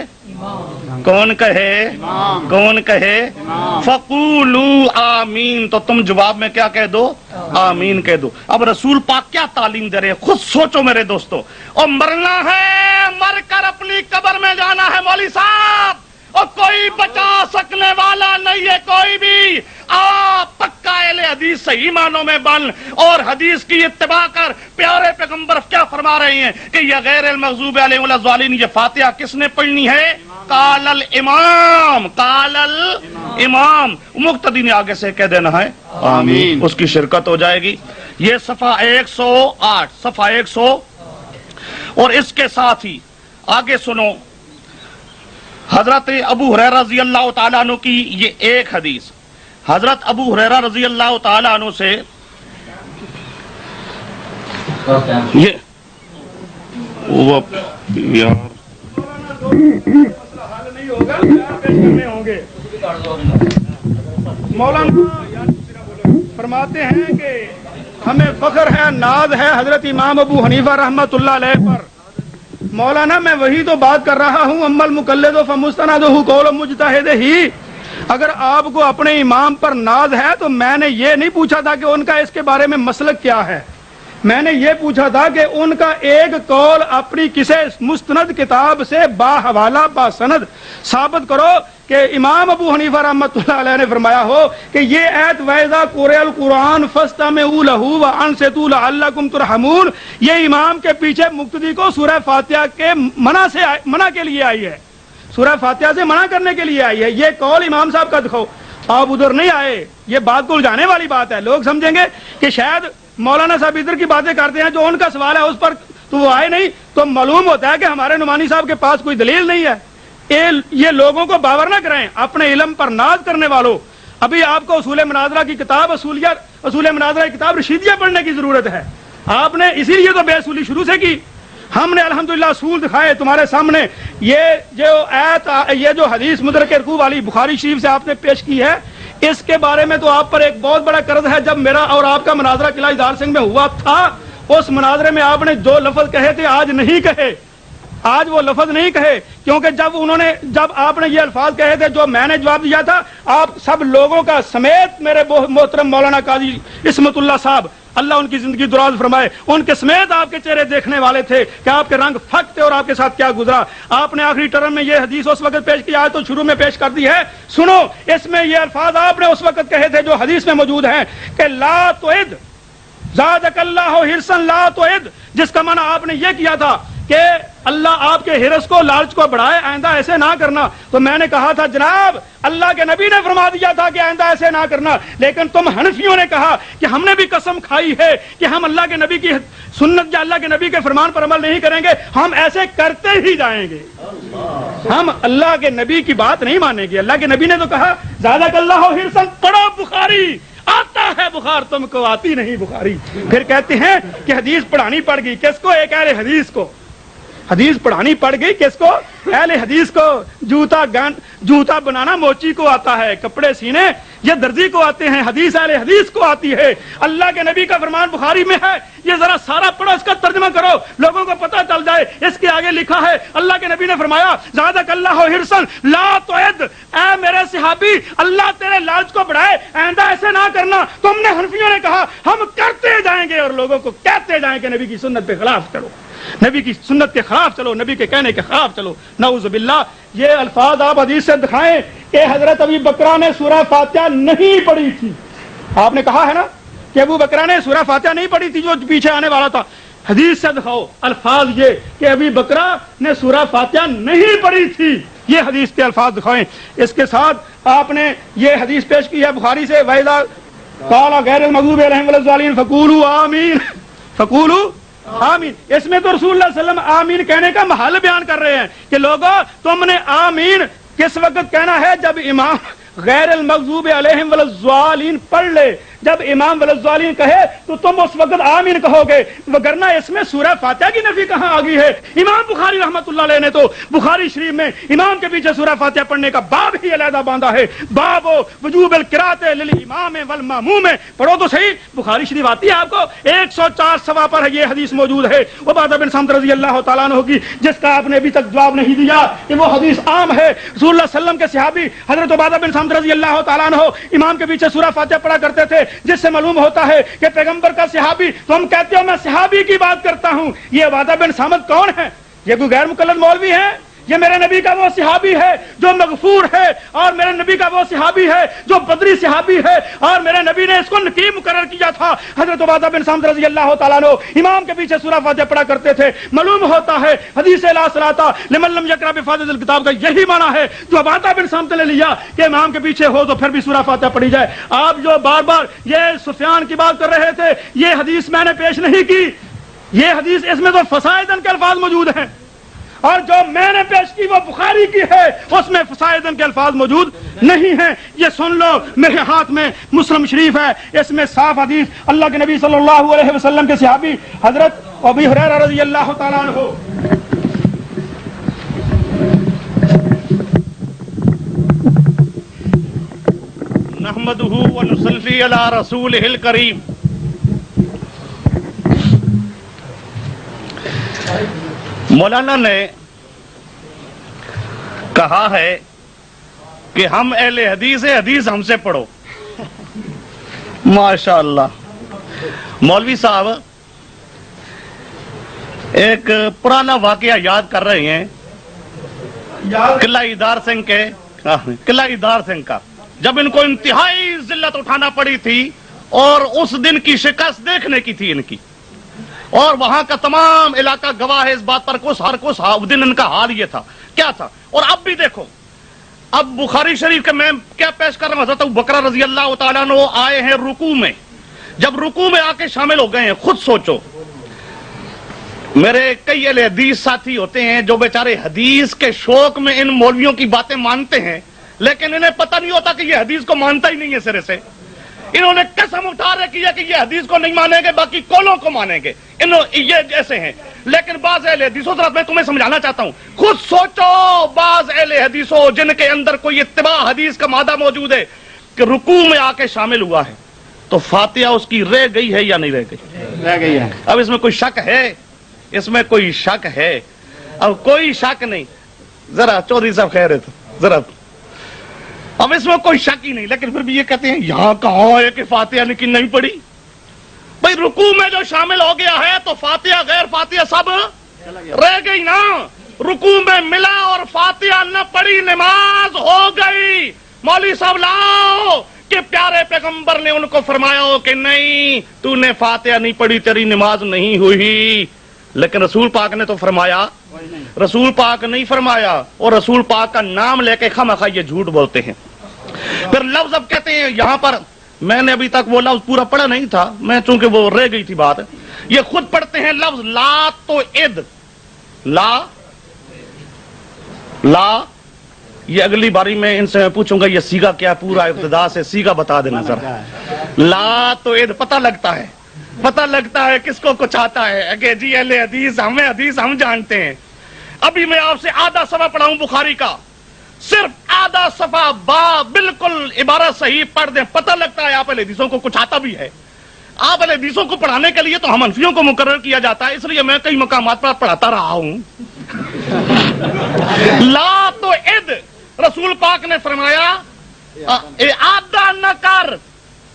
کون کہے؟ کون کہے؟ فقولوا آمین، تو تم جواب میں کیا کہہ دو؟ آمین کہہ دو۔ اب رسول پاک کیا تعلیم دے رہے ہیں، خود سوچو میرے دوستو۔ اور مرنا ہے، مر کر اپنی قبر میں جانا ہے مولوی صاحب، اور کوئی بچا سکنے والا نہیں ہے کوئی بھی۔ آپ پکا اہل حدیث صحیح معنوں میں بن اور حدیث کی اتباع کر۔ پیارے پیغمبر کیا فرما رہے ہیں کہ یہ غیر المغضوب علیہم ولا الضالین، یہ فاتحہ کس نے پڑھنی ہے؟ قال الامام، قال الامام، مقتدی نے آگے سے کہہ دینا ہے آمین، اس کی شرکت ہو جائے گی۔ یہ صفحہ 108، صفحہ 100۔ اور اس کے ساتھ ہی آگے سنو، حضرت ابو ہریرہ رضی اللہ تعالیٰ عنہ کی یہ ایک حدیث، حضرت ابو ہریرہ رضی اللہ تعالیٰ عنہ سے یہ وہ مولانا فرماتے ہیں کہ ہمیں فخر ہے، ناز ہے حضرت امام ابو حنیفہ رحمۃ اللہ علیہ پر۔ مولانا میں وہی تو بات کر رہا ہوں، اما المقلد فمستندہ قول مجتہد ہی۔ اگر آپ کو اپنے امام پر ناز ہے تو میں نے یہ نہیں پوچھا تھا کہ ان کا اس کے بارے میں مسلک کیا ہے، میں نے یہ پوچھا تھا کہ ان کا ایک قول اپنی کسی مستند کتاب سے با حوالہ با سند ثابت کرو کہ امام ابو حنیفہ رحمۃ اللہ علیہ نے فرمایا ہو کہ یہ ایت وَإِذَا قُرِئَ الْقُرْآنُ فَاسْتَمِعُوا لَهُ وَأَنصِتُوا لَعَلَّكُمْ تُرْحَمُونَ، یہ امام کے پیچھے مقتدی کو سورہ فاتحہ کے منع کے لیے آئی ہے، سورہ فاتحہ سے منع کرنے کے لیے آئی ہے۔ یہ قول امام صاحب کا دکھاؤ، آپ ادھر نہیں آئے، یہ بات کو الجھانے والی بات ہے۔ لوگ سمجھیں گے کہ شاید مولانا صاحب ادھر کی باتیں کرتے ہیں، جو ان کا سوال ہے اس پر تو وہ آئے نہیں، تو معلوم ہوتا ہے کہ ہمارے نعمانی صاحب کے پاس کوئی دلیل نہیں ہے۔ یہ لوگوں کو باور نہ کریں، اپنے علم پر ناز کرنے والوں۔ ابھی آپ کو اصول مناظرہ کی کتاب، اصول مناظرہ کی کتاب رشیدیہ پڑھنے کی ضرورت ہے۔ آپ نے اسی لیے تو بے اصولی شروع سے کی۔ ہم نے الحمدللہ اصول دکھائے تمہارے سامنے۔ یہ جو حدیث مدرک رکوع والی بخاری شریف سے آپ نے پیش کی ہے، اس کے بارے میں تو آپ پر ایک بہت بڑا قرض ہے۔ جب میرا اور آپ کا مناظرہ قلعہ ادار سنگھ میں ہوا تھا، اس مناظرے میں آپ نے جو لفظ کہے تھے آج نہیں کہے، آج وہ لفظ نہیں کہے، کیونکہ جب آپ نے یہ الفاظ کہے تھے جو میں نے جواب دیا تھا، آپ سب لوگوں کا سمیت میرے محترم مولانا قاضی عصمت اللہ صاحب، اللہ ان کی زندگی دراز فرمائے، ان کے سمیت آپ کے چہرے دیکھنے والے تھے کہ آپ کے رنگ پھک تھے اور آپ کے ساتھ کیا گزرا۔ آپ نے آخری ٹرم میں یہ حدیث اس وقت پیش کی، آج تو شروع میں پیش کر دی ہے، سنو۔ اس میں یہ الفاظ آپ نے اس وقت کہے تھے جو حدیث میں موجود ہیں کہ لا تعد زادک اللہ حرصا لا تعد، جس کا معنی آپ نے یہ کیا تھا کہ اللہ آپ کے حرص کو، لالچ کو بڑھائے، آئندہ ایسے نہ کرنا۔ تو میں نے کہا تھا جناب اللہ کے نبی نے فرما دیا تھا کہ آئندہ ایسے نہ کرنا، لیکن تم حنفیوں نے کہا کہ ہم نے بھی قسم کھائی ہے کہ ہم اللہ کے نبی کی سنت یا اللہ کے نبی کے فرمان پر عمل نہیں کریں گے، ہم ایسے کرتے ہی جائیں گے، ہم اللہ کے نبی کی بات نہیں مانیں گے۔ اللہ کے نبی نے تو کہا زادک اللہ حرصا، پڑھو بخاری، آتا ہے بخار تم کو، آتی نہیں بخاری۔ پھر کہتے ہیں کہ حدیث پڑھانی پڑ گئی، کس کو؟ ایک اہل حدیث کو حدیث پڑھانی پڑ گئی، کس کو؟ اہل حدیث کو۔ جوتا بنانا موچی کو آتا ہے، کپڑے سینے یہ درزی کو آتے ہیں، حدیث اہل حدیث کو آتی ہے۔ اللہ کے نبی کا فرمان بخاری میں ہے، یہ ذرا سارا پڑھو، اس کا ترجمہ کرو، لوگوں کو پتہ چل جائے۔ اس کے آگے لکھا ہے اللہ کے نبی نے فرمایا زادک اللہ حرصا لا تعد، اے میرے صحابی اللہ تیرے لالچ کو بڑھائے، آئندہ ایسے نہ کرنا۔ تم نے حنفیوں نے کہا ہم کرتے جائیں گے اور لوگوں کو کہتے جائیں کہ نبی کی سنت پہ خلاف چلو، نبی کی سنت کے خلاف چلو، نبی کے کہنے کے خلاف چلو، نعوذ باللہ۔ یہ الفاظ آپ حدیث سے دکھائیں کہ حضرت ابی بکرہ نے سورہ فاتحہ نہیں پڑھی تھی۔ آپ نے کہا ہے نا کہ ابو بکرہ نے سورہ فاتحہ نہیں پڑھی تھی، جو پیچھے آنے والا تھا۔ حدیث سے دکھاؤ الفاظ یہ کہ ابی بکرہ نے سورہ فاتحہ نہیں پڑھی تھی، یہ حدیث کے الفاظ دکھائیں۔ اس کے ساتھ آپ نے یہ حدیث پیش کی ہے بخاری سے، وَإِذَا قَالَ غَيْرَ الْمَغْضُوبِ عَلَيْهِمْ وَلَا الضَّالِّينَ فَقُولُوا آمِينَ، فَقُولُوا آمین۔ اس میں تو رسول اللہ صلی اللہ علیہ وسلم آمین کہنے کا محل بیان کر رہے ہیں کہ لوگوں تم نے آمین کس وقت کہنا ہے؟ جب امام غیر المغضوب علیہم ولا الضالین پڑھ لے، جب امام وللضالین کہے تو تم اس وقت آمین کہو گے، وگرنہ اس میں سورہ فاتحہ کی نفی کہاں آ گئی ہے؟ امام بخاری رحمۃ اللہ علیہ نے تو بخاری شریف میں امام کے پیچھے سورہ فاتحہ پڑھنے کا باب ہی علیحدہ باندھا ہے، باب وجوب القراءۃ للامام والماموم، پڑھو تو صحیح، بخاری شریف آتی ہے آپ کو، 104 صفحہ پر یہ حدیث موجود ہے عبادہ بن صامت رضی اللہ تعالیٰ عنہ کی، جس کا آپ نے ابھی تک جواب نہیں دیا کہ وہ حدیث عام ہے۔ رسول اللہ صلی اللہ علیہ وسلم کے صحابی حضرت عبادہ بن صامت رضی اللہ تعالیٰ عنہ امام کے پیچھے سورہ فاتحہ پڑھا کرتے تھے، جس سے معلوم ہوتا ہے کہ پیغمبر کا صحابی، تم کہتے ہو میں صحابی کی بات کرتا ہوں، یہ عبادہ بن صامت کون ہے؟ یہ کوئی غیر مقلد مولوی ہے؟ یہ میرے نبی کا وہ صحابی ہے جو مغفور ہے، اور میرے نبی کا وہ صحابی ہے جو بدری صحابی ہے، اور میرے نبی نے اس کو نقیب مقرر کیا تھا۔ حضرت عبادہ بن صامت رضی اللہ تعالیٰ عنہ امام کے پیچھے سورہ فاتحہ پڑھا کرتے تھے۔ معلوم ہوتا ہے حدیث لا صلاۃ لمن لم یقرأ بفاتحۃ الکتاب کا یہی معنی ہے جو عبادہ بن صامت نے لیا کہ امام کے پیچھے ہو تو پھر بھی سورہ فاتحہ پڑھی جائے۔ آپ جو بار بار یہ سفیان کی بات کر رہے تھے، یہ حدیث میں نے پیش نہیں کی، یہ حدیث اس میں تو فصائدن کے الفاظ موجود ہیں، اور جو میں نے پیش کی وہ بخاری کی ہے، اس میں فصائدن کے الفاظ موجود نہیں ہیں۔ یہ سن لو، میرے ہاتھ میں مسلم شریف ہے، اس میں صاف حدیث اللہ کے نبی صلی اللہ علیہ وسلم کے صحابی حضرت ابی ہریرہ رضی اللہ تعالیٰ عنہ نحمدہ ونصلی علی رسولہ الکریم۔ مولانا نے کہا ہے کہ ہم اہل حدیث ہیں، حدیث ہم سے پڑھو۔ ماشاء اللہ۔ مولوی صاحب ایک پرانا واقعہ یاد کر رہے ہیں قلعہ ایدار سنگھ کا، جب ان کو انتہائی ذلت اٹھانا پڑی تھی اور اس دن کی شکست دیکھنے کی تھی ان کی، اور وہاں کا تمام علاقہ گواہ ہے اس بات پر، ہر دن ان کا حال یہ تھا، کیا تھا۔ اور اب بھی دیکھو، اب بخاری شریف کے میں کیا پیش کر رہا ہوں، حضرت ابوبکر رضی اللہ تعالیٰ عنہ آئے ہیں رکوع میں، جب رکوع میں آ کے شامل ہو گئے ہیں، خود سوچو، میرے کئی اہل حدیث ساتھی ہوتے ہیں جو بیچارے حدیث کے شوق میں ان مولویوں کی باتیں مانتے ہیں، لیکن انہیں پتہ نہیں ہوتا کہ یہ حدیث کو مانتا ہی نہیں ہے سرے سے۔ انہوں نے قسم اٹھا رکھی ہے کہ یہ حدیث کو نہیں مانیں گے، باقی کولوں کو مانیں گے، یہ جیسے ہیں۔ لیکن بعض اہل حدیثوں طرف میں تمہیں سمجھانا چاہتا ہوں، خود سوچو، بعض اہل حدیثوں جن کے اندر کوئی اتباع حدیث کا مادہ موجود ہے کہ رکوع میں آ کے شامل ہوا ہے تو فاتحہ اس کی رہ گئی ہے یا نہیں رہ گئی؟ رہ گئی ہے۔ اب اس میں کوئی شک ہے؟ اس میں کوئی شک ہے؟ اب کوئی شک نہیں۔ ذرا چودھری صاحب خیر ہے تو ذرا، اب اس میں کوئی شک ہی نہیں، لیکن پھر بھی یہ کہتے ہیں یہاں کہاں ہے کہ فاتحہ کی نہیں پڑھی؟ بھائی رکوع میں جو شامل ہو گیا ہے تو فاتحہ غیر فاتحہ سب رہ گئی نا، رکوع میں ملا اور فاتحہ نہ پڑھی، نماز ہو گئی۔ مولوی صاحب لاؤ کہ پیارے پیغمبر نے ان کو فرمایا ہو کہ نہیں، تو نے فاتحہ نہیں پڑھی، تیری نماز نہیں ہوئی، لیکن رسول پاک نے تو فرمایا، رسول پاک نہیں فرمایا، اور رسول پاک کا نام لے کے خواہ یہ جھوٹ بولتے ہیں۔ پھر لفظ اب کہتے ہیں یہاں پر، میں نے ابھی تک وہ لفظ پورا پڑھا نہیں تھا، میں چونکہ وہ رہ گئی تھی بات، یہ خود پڑھتے ہیں لفظ لا تو اد، لا یہ اگلی باری میں ان سے میں پوچھوں گا یہ سیگا کیا، پورا ابتدا سے سیگا بتا دینا ذرا۔ لا تو اد پتہ لگتا ہے کس کو کچھ آتا ہے کہ جی اہل حدیث ہم جانتے ہیں۔ ابھی میں آپ سے آدھا صفحہ پڑھاؤں بخاری کا، صرف آدھا صفحہ بالکل عبارت صحیح پڑھ دیں، پتہ لگتا ہے آپ اہل حدیثوں کو کچھ آتا بھی ہے۔ آپ اہل حدیثوں کو پڑھانے کے لیے تو ہم حنفیوں کو مقرر کیا جاتا ہے، اس لیے میں کئی مقامات پر پڑھاتا رہا ہوں۔ لا تو اد، رسول پاک نے فرمایا آدھا نہ کر۔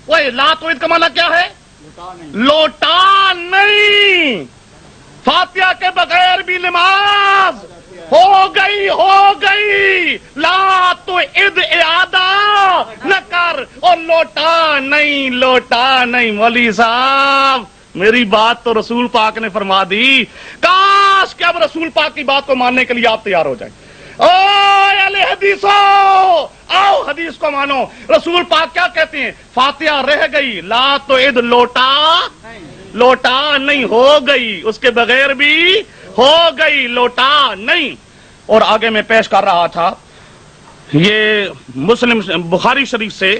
وہ لا تو اد کا معنی کیا ہے؟ لوٹا نہیں، فاتحہ کے بغیر بھی نماز ہو گئی، لا تو اد اعادہ نہ کر، اور لوٹا نہیں۔ مولوی صاحب میری بات تو رسول پاک نے فرما دی، کاش کہ اب رسول پاک کی بات کو ماننے کے لیے آپ تیار ہو جائیں۔ او اہل حدیثو، آؤ حدیث کو مانو۔ رسول پاک کیا کہتے ہیں؟ فاتحہ رہ گئی، لا تو اد لوٹا نہیں، ہو گئی، اس کے بغیر بھی ہو گئی، لوٹا نہیں۔ اور آگے میں پیش کر رہا تھا یہ مسلم بخاری شریف سے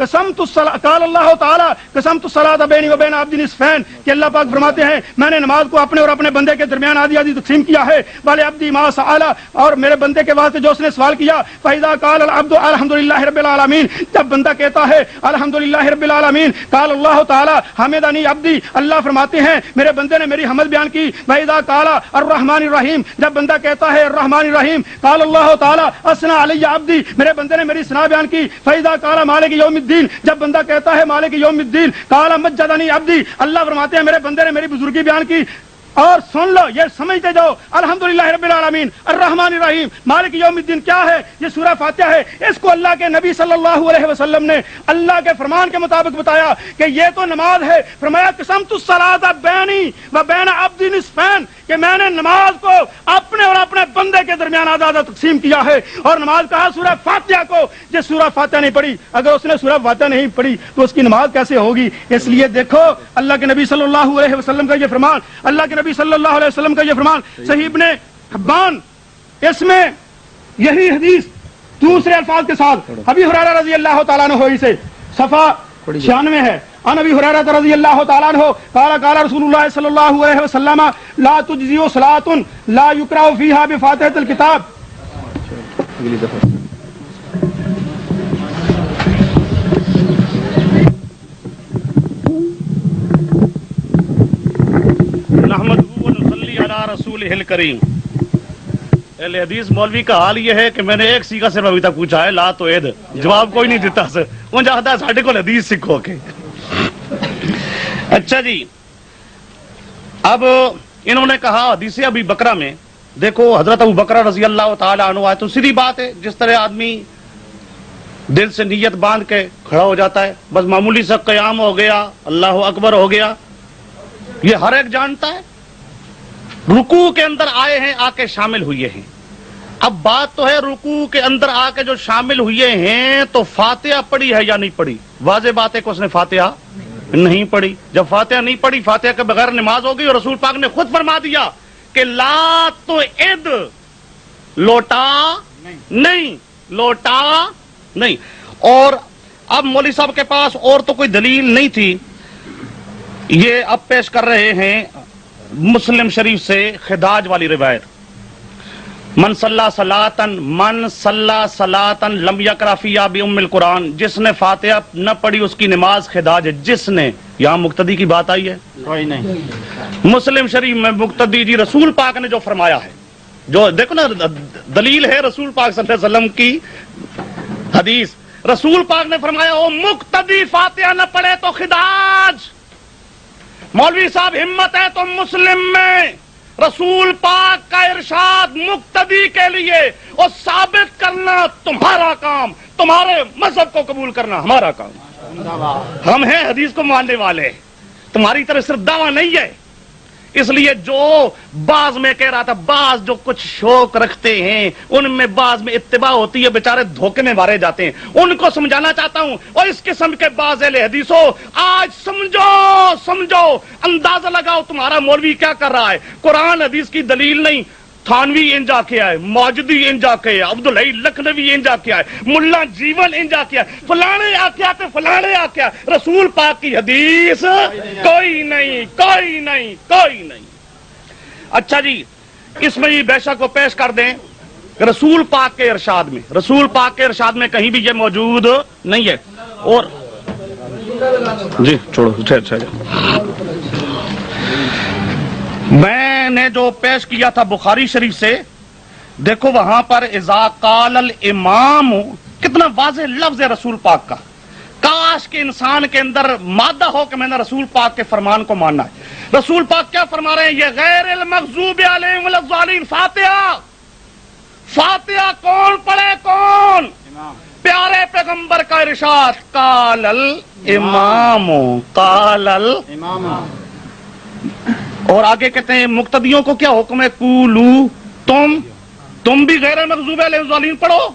قال اللہ تعالی قسمت الصلاۃ بینی و بین عبدی نصفین کہ اللہ پاک فرماتے ہیں میں نے نماز کو اپنے اور اپنے بندے کے درمیان آدھی آدھی تقسیم کیا ہے، والے عبدی ما سأل، اور میرے بندے کے واسطے جو اس نے سوال کیا، فاذا قال العبد الحمدللہ رب العالمین، جب بندہ کہتا ہے الحمدللہ رب العالمین، قال اللہ تعالی حمدنی عبدی، اللہ فرماتے ہیں میرے بندے نے میری حمد بیان کی، فاذا قال الرحمن الرحیم، جب بندہ کہتا ہے الرحمن الرحیم، قال اللہ تعالی اثنى علی عبدی، میرے بندے نے میری ثنا بیان کی، فاذا قال مالک یوم الدین، جب بندہ کہتا ہے مالک یوم الدین، قال مجدنی عبدی، اللہ فرماتے ہیں میرے بندے نے میری بزرگی بیان کی۔ اور سن لو، یہ سمجھتے جاؤ، الحمدللہ رب العالمین الرحمن الرحیم مالک یوم الدین کیا ہے؟ یہ سورہ فاتحہ ہے۔ اس کو اللہ کے نبی صلی اللہ علیہ وسلم نے اللہ کے فرمان کے مطابق بتایا کہ یہ تو نماز ہے، فرمایا قسمت الصلاۃ بینی و بین عبدی نصفین، کہ میں نے نماز کو اپنے اور اپنے بندے کے درمیان آدھا آدھا تقسیم کیا ہے، اور نماز کہا سورہ فاتحہ کو۔ جس سورہ فاتحہ نہیں پڑھی، اگر اس نے سورہ فاتحہ نہیں پڑھی تو اس کی نماز کیسے ہوگی؟ اس لیے دیکھو اللہ کے نبی صلی اللہ علیہ وسلم کا یہ فرمان، اللہ کے نبی صلی اللہ علیہ وسلم کا یہ فرمان صحیح ابن حبان، اس میں یہی حدیث دوسرے الفاظ کے ساتھ ابی ہریرہ رضی اللہ تعالیٰ عنہ سے صفحہ 96 ہے، عن ابی ہریرہ رضی اللہ تعالیٰ عنہ قال قال رسول اللہ صلی اللہ علیہ وسلم لا تجزئ صلاۃ لا یقرأ فیہا بفاتحۃ الکتاب۔ نحمدہ ونصلی علی رسولہ الکریم۔ اہل حدیث مولوی کا حال یہ ہے کہ میں نے ایک سیگا صرف ابھی تک پوچھا ہے، لا تو عید، جواب کوئی نہیں دیتا سر، وہ چاہتا ہے ساڈے کو حدیث سکھو کے۔ اچھا جی، اب انہوں نے کہا حدیث ابی بکرہ میں، دیکھو حضرت ابو بکرہ رضی اللہ تعالی عنہ آئے تو سیدھی بات ہے، جس طرح آدمی دل سے نیت باندھ کے کھڑا ہو جاتا ہے، بس معمولی سا قیام ہو گیا، اللہ اکبر ہو گیا، یہ ہر ایک جانتا ہے۔ رکوع کے اندر آئے ہیں، آ کے شامل ہوئے ہیں۔ اب بات تو ہے رکوع کے اندر آ کے جو شامل ہوئے ہیں تو فاتحہ پڑھی ہے یا نہیں پڑھی؟ واضح بات ہے کہ اس نے فاتحہ نہیں پڑھی۔ جب فاتحہ نہیں پڑھی، فاتحہ کے بغیر نماز ہو گئی، اور رسول پاک نے خود فرما دیا کہ لا تو عد، لوٹا نہیں، لوٹا نہیں۔ اور اب مولوی صاحب کے پاس اور تو کوئی دلیل نہیں تھی، یہ اب پیش کر رہے ہیں مسلم شریف سے خداج والی روایت، من صلی صلاۃً من صلی صلاۃً لم یقرأ فیہا بأم القرآن، جس نے فاتحہ نہ پڑھی اس کی نماز خداج ہے۔ جس نے، یہاں مقتدی کی بات آئی ہے؟ کوئی نہیں۔ مسلم شریف میں مقتدی جی رسول پاک نے جو فرمایا ہے، جو دیکھو نا دلیل ہے رسول پاک صلی اللہ علیہ وسلم کی حدیث، رسول پاک نے فرمایا او مقتدی فاتحہ نہ پڑھے تو خداج۔ مولوی صاحب ہمت ہے تو مسلم میں رسول پاک کا ارشاد مقتدی کے لیے اور ثابت کرنا تمہارا کام، تمہارے مذہب کو قبول کرنا ہمارا کام۔ ہم ہیں حدیث کو ماننے والے، تمہاری طرح صرف دعویٰ نہیں ہے۔ اس لیے جو بعض میں کہہ رہا تھا، بعض جو کچھ شوق رکھتے ہیں ان میں بعض میں اتباع ہوتی ہے، بیچارے دھوکے میں مارے جاتے ہیں، ان کو سمجھانا چاہتا ہوں۔ اور اس قسم کے بعض اہل حدیثوں، آج سمجھو، اندازہ لگاؤ تمہارا مولوی کیا کر رہا ہے۔ قرآن حدیث کی دلیل نہیں، تھانوی انجا کیا ہے، ماجدی انجا کیا ہے، عبدالحی لکھنوی انجا کیا ہے، ملا جیون انجا کیا ہے، فلانے آکیا تے فلانے آکیا، رسول پاک کی حدیث کوئی نہیں، کوئی نہیں، کوئی نہیں۔ اچھا جی، اس میں یہ بیشک کو پیش کر دیں رسول پاک کے ارشاد میں، رسول پاک کے ارشاد میں کہیں بھی یہ موجود نہیں ہے۔ اور جی چھوڑو، اچھا میں نے جو پیش کیا تھا بخاری شریف سے، دیکھو وہاں پر اذا قال الامام، کتنا واضح لفظ ہے رسول پاک کا۔ کاش کے انسان کے اندر مادہ ہو کہ میں نے رسول پاک کے فرمان کو ماننا ہے۔ رسول پاک کیا فرما رہے ہیں؟ یہ غیر المغضوب علیہم ولا الضالین، فاتحہ، فاتحہ کون پڑھے؟ کون؟ پیارے پیغمبر کا ارشاد، قال الامام، قال الامام۔ اور آگے کہتے ہیں مقتدیوں کو کیا حکم ہے؟ قولو، تم بھی غیر مغضوب علیہم الضالین پڑھو،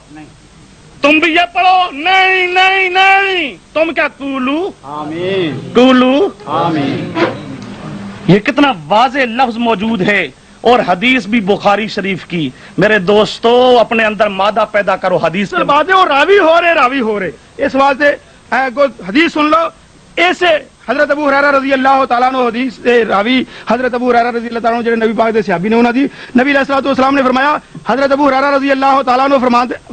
تم بھی یہ پڑھو، نہیں نہیں نہیں، تم کیا قولو آمین، قولو آمین۔ یہ کتنا واضح لفظ موجود ہے، اور حدیث بھی بخاری شریف کی۔ میرے دوستو، اپنے اندر مادہ پیدا کرو حدیث کے باتیں، اور راوی ہو رہے اس واسطے حدیث سن لو ایسے حضرت ابو ہریرہ رضی اللہ تعالیٰ عنہ حدیث راوی حضرت ابو ہریرہ رضی اللہ تعالیٰ عنہ جڑے نبی پاک دے صحابی نے انہاں دی نبی علیہ الصلوۃ والسلام نے فرمایا، حضرت ابو ہریرہ رضی اللہ تعالیٰ عنہ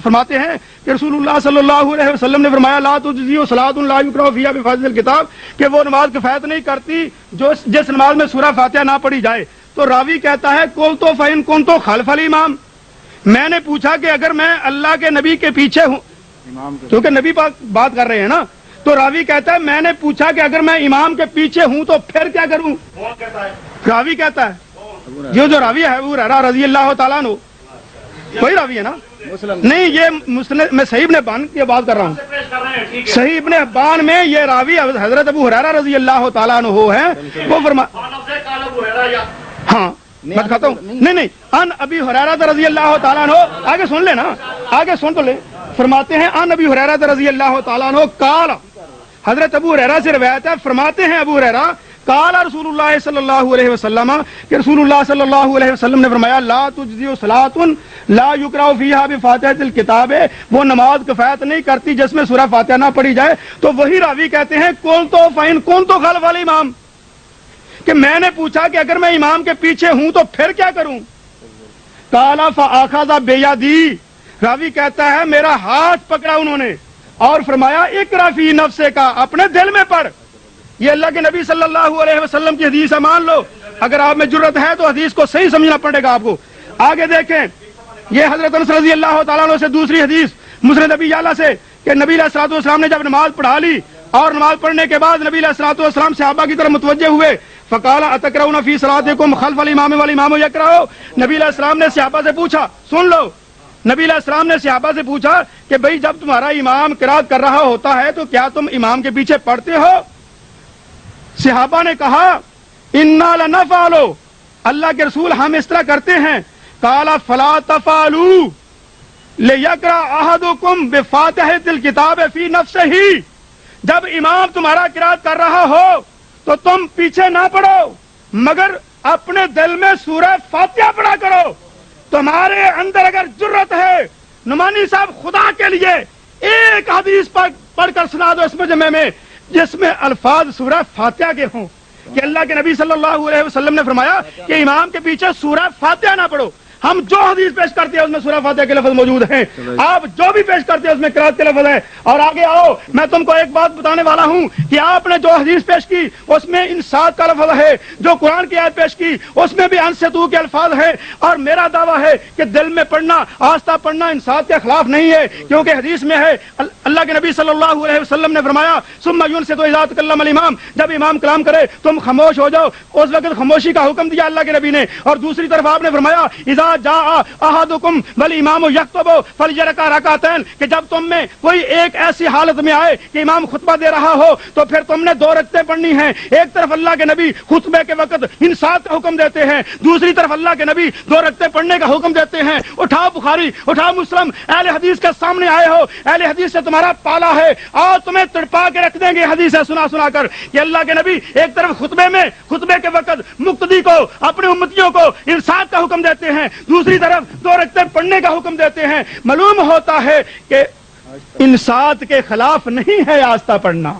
فرماتے ہیں کہ رسول اللہ صلی اللہ علیہ وسلم نے فرمایا لا تجزی صلاۃ لا یقرأ فیہا بفاضل الکتاب، کہ وہ نماز کفایت نہیں کرتی جس نماز میں سورہ فاتحہ نہ پڑھی جائے۔ تو راوی کہتا ہے قلت فإن كنت خلف الامام، میں نے پوچھا کہ اگر میں اللہ کے نبی کے پیچھے ہوں، کیونکہ نبی پاک بات کر رہے ہیں نا، تو راوی کہتا ہے میں نے پوچھا کہ اگر میں امام کے پیچھے ہوں تو پھر کیا کروں؟ راوی کہتا ہے جو راوی ہے ابو ہریرہ رضی اللہ تعالیٰ عنہ، کوئی راوی ہے نا؟ نہیں، یہ مسلم میں صحیح ابن حبان کی بات کر رہا ہوں، صحیح ابن حبان میں یہ راوی حضرت ابو ہریرہ رضی اللہ تعالیٰ عنہ ہے، وہ ہاں میں کہتا ہوں نہیں ان ابی ہریرہ رضی اللہ تعالیٰ عنہ، آگے سن لے نا، آگے سن تو لے، فرماتے ہیں ان ابی ہریرہ رضی اللہ تعالیٰ عنہ قال، حضرت ابو ہریرہ سے روایت ہے، فرماتے ہیں ابو ہریرہ قال رسول اللہ صلی اللہ علیہ وسلم، کہ رسول اللہ صلی اللہ علیہ وسلم نے فرمایا لا تجزی صلاۃ لا یقرأ فیہا بفاتحۃ الکتاب، وہ نماز کفایت نہیں کرتی جس میں سورہ فاتحہ نہ پڑھی جائے۔ تو وہی راوی کہتے ہیں قلت فإن كنت خلف الامام، کہ میں نے پوچھا کہ اگر میں امام کے پیچھے ہوں تو پھر کیا کروں؟ قال فأخذ بیدی، راوی کہتا ہے میرا ہاتھ پکڑا انہوں نے اور فرمایا اقرأ فی نفسک، کا اپنے دل میں پڑھ۔ یہ اللہ کے نبی صلی اللہ علیہ وسلم کی حدیث ہے، مان لو، اگر آپ میں جرت ہے تو حدیث کو صحیح سمجھنا پڑے گا آپ کو۔ آگے دیکھیں، یہ حضرت انس رضی اللہ تعالیٰ عنہ سے دوسری حدیث مسند ابی یعلا سے، کہ نبی علیہ الصلوۃ والسلام نے جب نماز پڑھا لی اور نماز پڑھنے کے بعد نبی علیہ الصلوۃ والسلام صحابہ کی طرف متوجہ ہوئے، فقال اتقرؤون فی صلاتکم خلف الامام والامام یقرأ، نبی علیہ السلام نے صحابہ سے پوچھا، سن لو، نبی علیہ السلام نے صحابہ سے پوچھا کہ بھئی جب تمہارا امام قرات کر رہا ہوتا ہے تو کیا تم امام کے پیچھے پڑھتے ہو؟ صحابہ نے کہا انا لنفعل، اللہ کے رسول ہم اس طرح کرتے ہیں۔ قال فلا تفعلوا لیقرأ احدکم بفاتحۃ الکتاب فی نفسہ، جب امام تمہارا قرات کر رہا ہو تو تم پیچھے نہ پڑھو مگر اپنے دل میں سورہ فاتحہ پڑھا کرو۔ تمہارے اندر اگر جرت ہے، نعمانی صاحب خدا کے لیے ایک حدیث پڑھ کر سنا دو اس مجمع میں جس میں الفاظ سورہ فاتحہ کے ہوں، کہ اللہ کے نبی صلی اللہ علیہ وسلم نے فرمایا کہ امام کے پیچھے سورہ فاتحہ نہ پڑھو۔ ہم جو حدیث پیش کرتے ہیں اس میں سورہ فاتحہ کے لفظ موجود ہیں، آپ جو بھی پیش کرتے ہیں اس میں قرات کے لفظ ہے۔ اور آگے آؤ، میں تم کو ایک بات بتانے والا ہوں کہ آپ نے جو حدیث پیش کی اس میں انصات کا لفظ ہے، جو قرآن کی آیت پیش کی اس میں بھی انصتو کے الفاظ ہیں، اور میرا دعویٰ ہے کہ دل میں پڑھنا، آستہ پڑھنا انصات کے خلاف نہیں ہے، کیونکہ حدیث میں ہے اللہ کے نبی صلی اللہ علیہ وسلم نے فرمایا ثم ينصت اذا تکلم الامام، جب امام کلام کرے تم خاموش ہو جاؤ، اس وقت خاموشی کا حکم دیا اللہ کے نبی نے۔ اور دوسری طرف آپ نے فرمایا اذا جاء احدکم والامام یخطب فلیرکع رکعتین، کہ جب تم میں کوئی ایک ایسی حالت میں آئے کہ امام خطبہ دے رہا ہو تو پھر تم نے 2 رکعتیں پڑھنی ہیں۔ ایک طرف اللہ کے نبی خطبے کے وقت انصات کا حکم دیتے ہیں، دوسری طرف اللہ کے نبی 2 رکعتیں پڑھنے کا حکم دیتے ہیں۔ اٹھاؤ بخاری، اٹھاؤ مسلم، اہل حدیث کے سامنے آئے ہو، اہل حدیث سے تمہارا پالا ہے، آؤ تمہیں تڑپا کے رکھ دیں گے حدیثیں سنا سنا کر کہ اللہ کے نبی ایک طرف خطبے کے وقت مقتدی کو، اپنے امتیوں کو انصات کا حکم دیتے ہیں، دوسری طرف 2 رکعتیں پڑھنے کا حکم دیتے ہیں۔ معلوم ہوتا ہے کہ انصات کے خلاف نہیں ہے آستہ پڑھنا،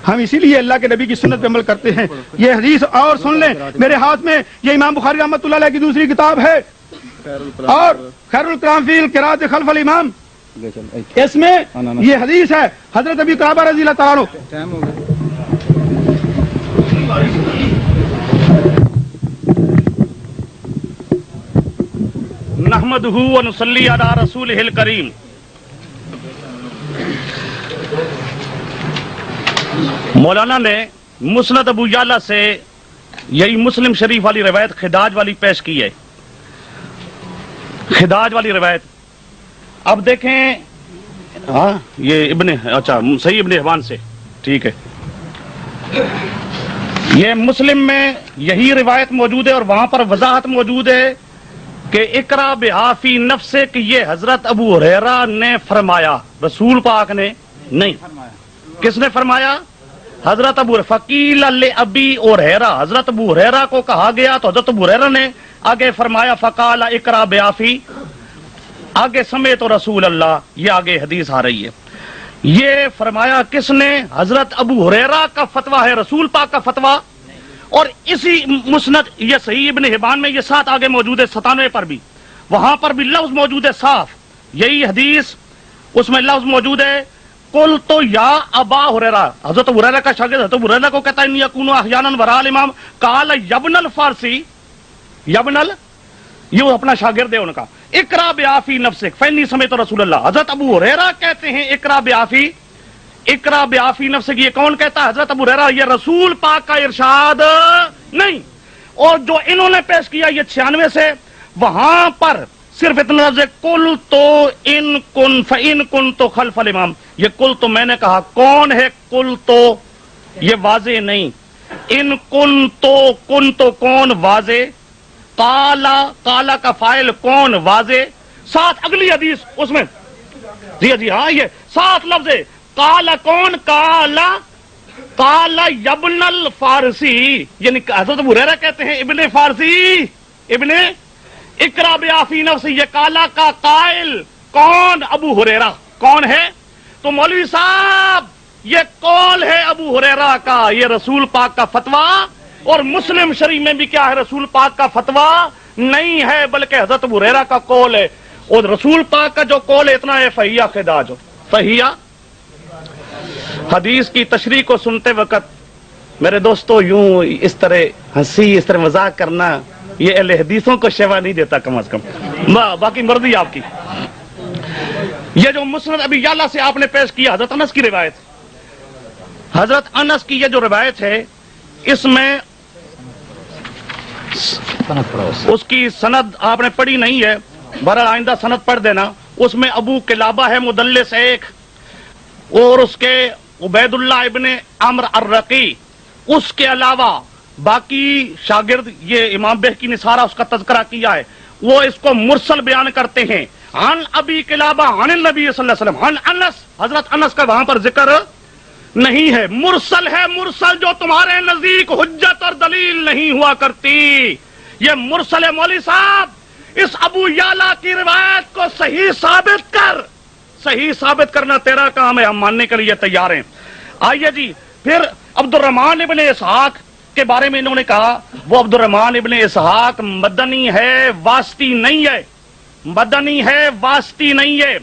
ہم اسی لیے اللہ کے نبی کی سنت پہ عمل کرتے ہیں۔ یہ حدیث اور سن لیں، میرے ہاتھ میں یہ امام بخاری رحمۃ اللہ علیہ کی دوسری کتاب ہے اور خیر الکلام فی القراءۃ خلف الامام، اس میں یہ حدیث ہے حضرت ابی قحافہ رضی اللہ تعالیٰ عنہ۔ نحمدہ ونصلی علی رسولہ الکریم۔ مولانا نے مسند ابو یعلا سے یہی مسلم شریف والی روایت خداج والی پیش کی ہے، خداج والی روایت۔ اب دیکھیں یہ صحیح ابن حبان سے، ٹھیک ہے، یہ مسلم میں یہی روایت موجود ہے اور وہاں پر وضاحت موجود ہے کہ اقرا بہا فی نفسک، یہ حضرت ابو ہریرہ نے فرمایا، رسول پاک نے نہیں۔ کس نے فرمایا؟ حضرت ابو فقیل لابی ہریرہ، حضرت ابو ہریرہ کو کہا گیا تو حضرت ابو ہریرہ نے آگے فرمایا فقال اقرا بہا فی، آگے سمیت رسول اللہ، یہ آگے حدیث آ رہی ہے۔ یہ فرمایا کس نے؟ حضرت ابو ہریرہ کا فتویٰ ہے، رسول پاک کا فتویٰ. اور اسی مسند یہ صحیح ابن حبان میں یہ ساتھ آگے موجود ہے 97 پر بھی، وہاں پر بھی لفظ موجود ہے صاف، یہی حدیث اس میں لفظ موجود ہے قل تو یا ابا ہریرہ. حضرت ہریرہ کا شاگرد حضرت ہریرہ کو کہتا ہے انی اکون احیانا وراء الامام قال یبن الفارسی، یبن یہ وہ اپنا شاگرد ہے ان کا، اقرا بیافی نفسک فانی سمعت رسول اللہ. حضرت ابو ہریرہ کہتے ہیں اقرا بیافی نفسک. یہ کون کہتا ہے؟ حضرت ابو ہریرہ. یہ رسول پاک کا ارشاد نہیں. اور جو انہوں نے پیش کیا یہ 96 سے، وہاں پر صرف اتنا لفظ کل تو ان کن فإن کن تو خلف الامام. یہ کل تو میں نے کہا، کون ہے کل تو؟ یہ واضح نہیں. ان کن تو کون واضح، کالا کالا کا فاعل کون واضح. ساتھ اگلی حدیث اس میں جی ہاں یہ ساتھ لفظ ہے کالا کون، کالا یبن الفارسی، یعنی حضرت ابو ہریرہ کہتے ہیں ابن فارسی، ابن اقرا بیافی نفسی. یہ کالا کا قائل کون؟ ابو ہریرہ. کون ہے؟ تو مولوی صاحب یہ قول ہے ابو ہریرہ کا، یہ رسول پاک کا فتویٰ. اور مسلم شریف میں بھی کیا ہے؟ رسول پاک کا فتویٰ نہیں ہے بلکہ حضرت ابو ہریرہ کا قول ہے. اور رسول پاک کا جو قول ہے اتنا ہے فہیہ خداج. فہیہ حدیث کی تشریح کو سنتے وقت میرے دوستو یوں اس طرح ہنسی، اس طرح مذاق کرنا یہ اہل حدیثوں کو شیوا نہیں دیتا کم از کم. باقی مرضی آپ کی. یہ جو مسند ابی یعلا سے آپ نے پیش کیا حضرت انس کی روایت، حضرت انس کی یہ جو روایت ہے اس میں اس کی سند آپ نے پڑھی نہیں ہے، بہرحال آئندہ سند پڑھ دینا. اس میں ابو قلابہ ہے مدلس ایک، اور اس کے عبید اللہ ابن عمرو الرقی. اس کے علاوہ باقی شاگرد یہ امام بہقی نے سارا اس کا تذکرہ کیا ہے، وہ اس کو مرسل بیان کرتے ہیں. عن ابی قلابہ عن النبی صلی اللہ علیہ وسلم عن انس. حضرت انس کا وہاں پر ذکر نہیں ہے. مرسل ہے، مرسل جو تمہارے نزدیک حجت اور دلیل نہیں ہوا کرتی، یہ مرسل ہے. مولوی صاحب اس ابو یعلا کی روایت کو صحیح ثابت کر. صحیح ثابت کرنا تیرا کام ہے، ہم ماننے کے لیے تیار ہیں. آئیے جی پھر عبد الرحمن ابن اسحاق کے بارے میں انہوں نے کہا وہ عبد الرحمن ابن اسحاق مدنی ہے، واسطی نہیں ہے. مدنی ہے، واسطی نہیں ہے.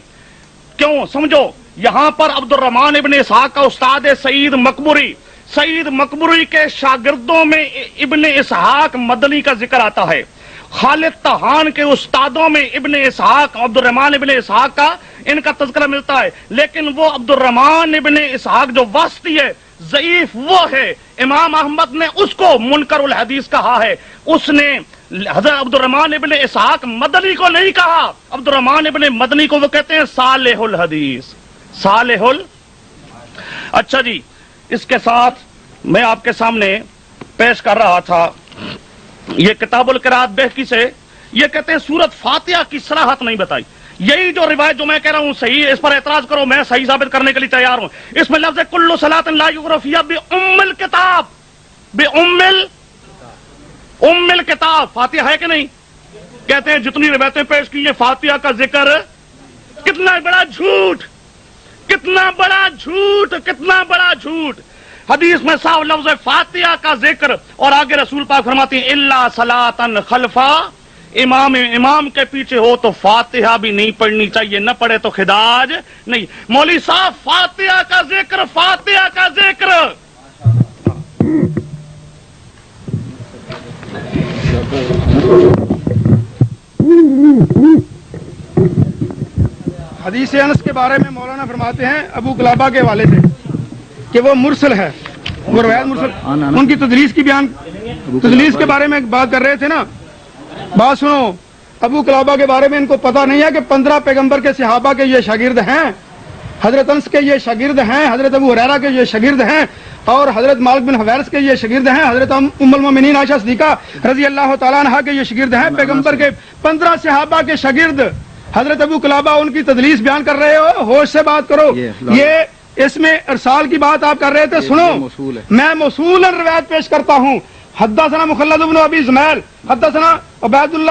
کیوں؟ سمجھو، یہاں پر عبد الرحمن ابن اسحاق کا استاد ہے سعید مقبری. سعید مقبری کے شاگردوں میں ابن اسحاق مدنی کا ذکر آتا ہے. خالد طحان کے استادوں میں ابن اسحاق، عبد الرحمن ابن اسحاق کا ان کا تذکرہ ملتا ہے. لیکن وہ عبد الرحمن ابن اسحاق جو واسطی ہے، ضعیف وہ ہے. امام احمد نے اس کو منکر الحدیث کہا ہے. اس نے حضرت عبد الرحمن ابن اسحاق مدنی کو نہیں کہا. عبد الرحمن ابن مدنی کو وہ کہتے ہیں صالح الحدیث. صالح اچھا جی، اس کے ساتھ میں آپ کے سامنے پیش کر رہا تھا یہ کتاب القراءات بہقی سے. یہ کہتے ہیں سورت فاتحہ کی صراحت نہیں بتائی. یہی جو روایت جو میں کہہ رہا ہوں صحیح ہے، اس پر اعتراض کرو، میں صحیح ثابت کرنے کے لیے تیار ہوں. اس میں لفظ ہے کل صلاۃ لا یقرأ فیہا بأم الکتاب. ام الکتاب فاتحہ ہے کہ نہیں؟ کہتے ہیں جتنی روایتیں پیش کی ہیں فاتحہ کا ذکر. کتنا بڑا جھوٹ، کتنا بڑا جھوٹ، کتنا بڑا جھوٹ. حدیث میں صاف لفظ ہے فاتحہ کا ذکر، اور آگے رسول پاک فرماتے ہیں الا صلاۃ خلفا. امام کے پیچھے ہو تو فاتحہ بھی نہیں پڑھنی چاہیے، نہ پڑھے تو خداج نہیں. مولوی صاحب فاتحہ کا ذکر، فاتحہ کا ذکر. حدیث انس کے بارے میں مولانا فرماتے ہیں ابو قلابہ کے حوالے سے کہ وہ مرسل ہے، وہ روایت مرسل. ان کی تدلیس کے بارے میں بات کر رہے تھے نا. بات سنو، ابو قلابہ کے بارے میں ان کو پتہ نہیں ہے کہ 15 پیغمبر کے صحابہ کے یہ شاگرد ہیں، حضرت انس کے یہ شاگرد ہیں، حضرت ابو ہریرہ کے یہ شاگرد ہیں، اور حضرت مالک بن حویرث کے یہ شاگرد ہیں، حضرت ام المومنین عائشہ صدیقہ رضی اللہ تعالیٰ عنہا کے یہ شاگرد ہیں. پیغمبر کے 15 صحابہ کے شاگرد حضرت ابو قلابہ ان کی تدلیس بیان کر رہے ہو. ہوش سے بات کرو. یہ اس میں ارسال کی بات آپ کر رہے تھے. سنو، میں موصولا روایت پیش کرتا ہوں. حدثنا مخلد بن ابی زمیل حدثنا عبید اللہ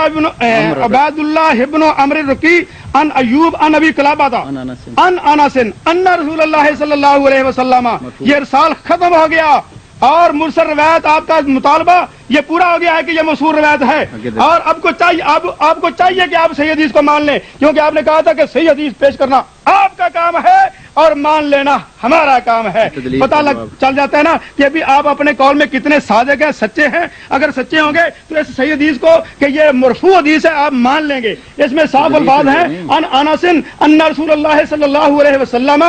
ابن عمرو الرقی ان ایوب ان ابی قلابہ ان انس ان رسول اللہ صلی اللہ علیہ وسلم. یہ ارسال ختم ہو گیا اور مرسل روایت آپ کا مطالبہ یہ پورا ہو گیا ہے کہ یہ موصول روایت ہے. اور اب کو چاہیے آپ کو چاہیے کہ آپ صحیح حدیث کو مان لیں، کیونکہ آپ نے کہا تھا کہ صحیح حدیث پیش کرنا آپ کا کام ہے اور مان لینا ہمارا کام ہے. پتہ چل جاتا ہے نا کہ ابھی آپ اپنے قول میں کتنے صادق ہیں، سچے ہیں. اگر سچے ہوں گے تو اس صحیح حدیث کو کہ یہ مرفوع حدیث ہے آپ مان لیں گے. اس میں صاف الفاظ ہیں ان انس ان رسول اللہ صلی اللہ علیہ وسلم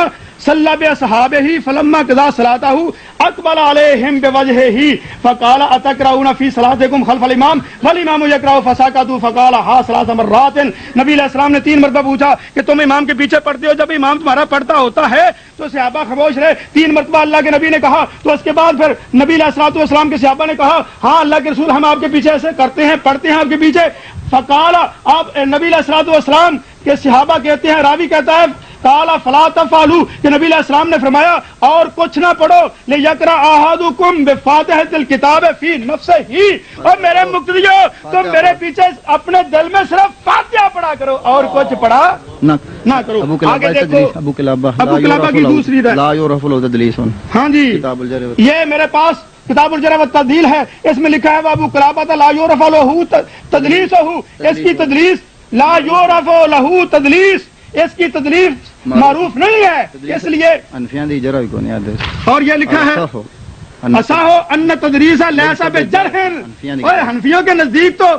صلی بأصحابہ فلما قضى صلاته اقبل عليهم بوجهه فقال اتقرؤون في صلاتكم خلف الامام والامام يقرأ فسكتوا فقال ها ثلاث مرات. نبی علیہ السلام نے 3 مرتبہ پوچھا کہ تم امام کے پیچھے پڑھتے ہو؟ جب امام تمہارا پڑھتا ہوتا ہے تو صحابہ خاموش رہے. 3 مرتبہ اللہ کے نبی نے کہا تو اس کے بعد پھر نبی علیہ الصلوۃ والسلام کے صحابہ نے کہا ہاں اللہ کے رسول ہم آپ کے پیچھے ایسے کرتے ہیں، پڑھتے ہیں آپ کے پیچھے. فقال آپ نبی علیہ الصلوۃ والسلام کے صحابہ کہتے ہیں، راوی کہتا ہے قال فلا تفعلوا کہ نبی علیہ السلام نے فرمایا اور کچھ نہ پڑھو لیقرأ احدکم بفاتحۃ الکتاب فی نفسہ. اور میرے مقتدیو تم میرے پیچھے اپنے دل میں صرف فاتحہ پڑھا کرو اور کچھ پڑھا نہ کرو. آگے دیکھو ابو قلابہ کی دوسری لا یعرف له تدلیس. ہاں جی یہ میرے پاس کتاب الجرح والتعدیل ہے، اس میں لکھا ہے ابو قلابہ لا یعرف له تدلیسہ. اس کی تدلیس لا یعرف له تدلیس، اس کی تدلیس معروف نہیں ہے، اس لیے اور یہ لکھا ہے اصحو ان تدریس لیس بجرح. اور حنفیوں کے نزدیک تو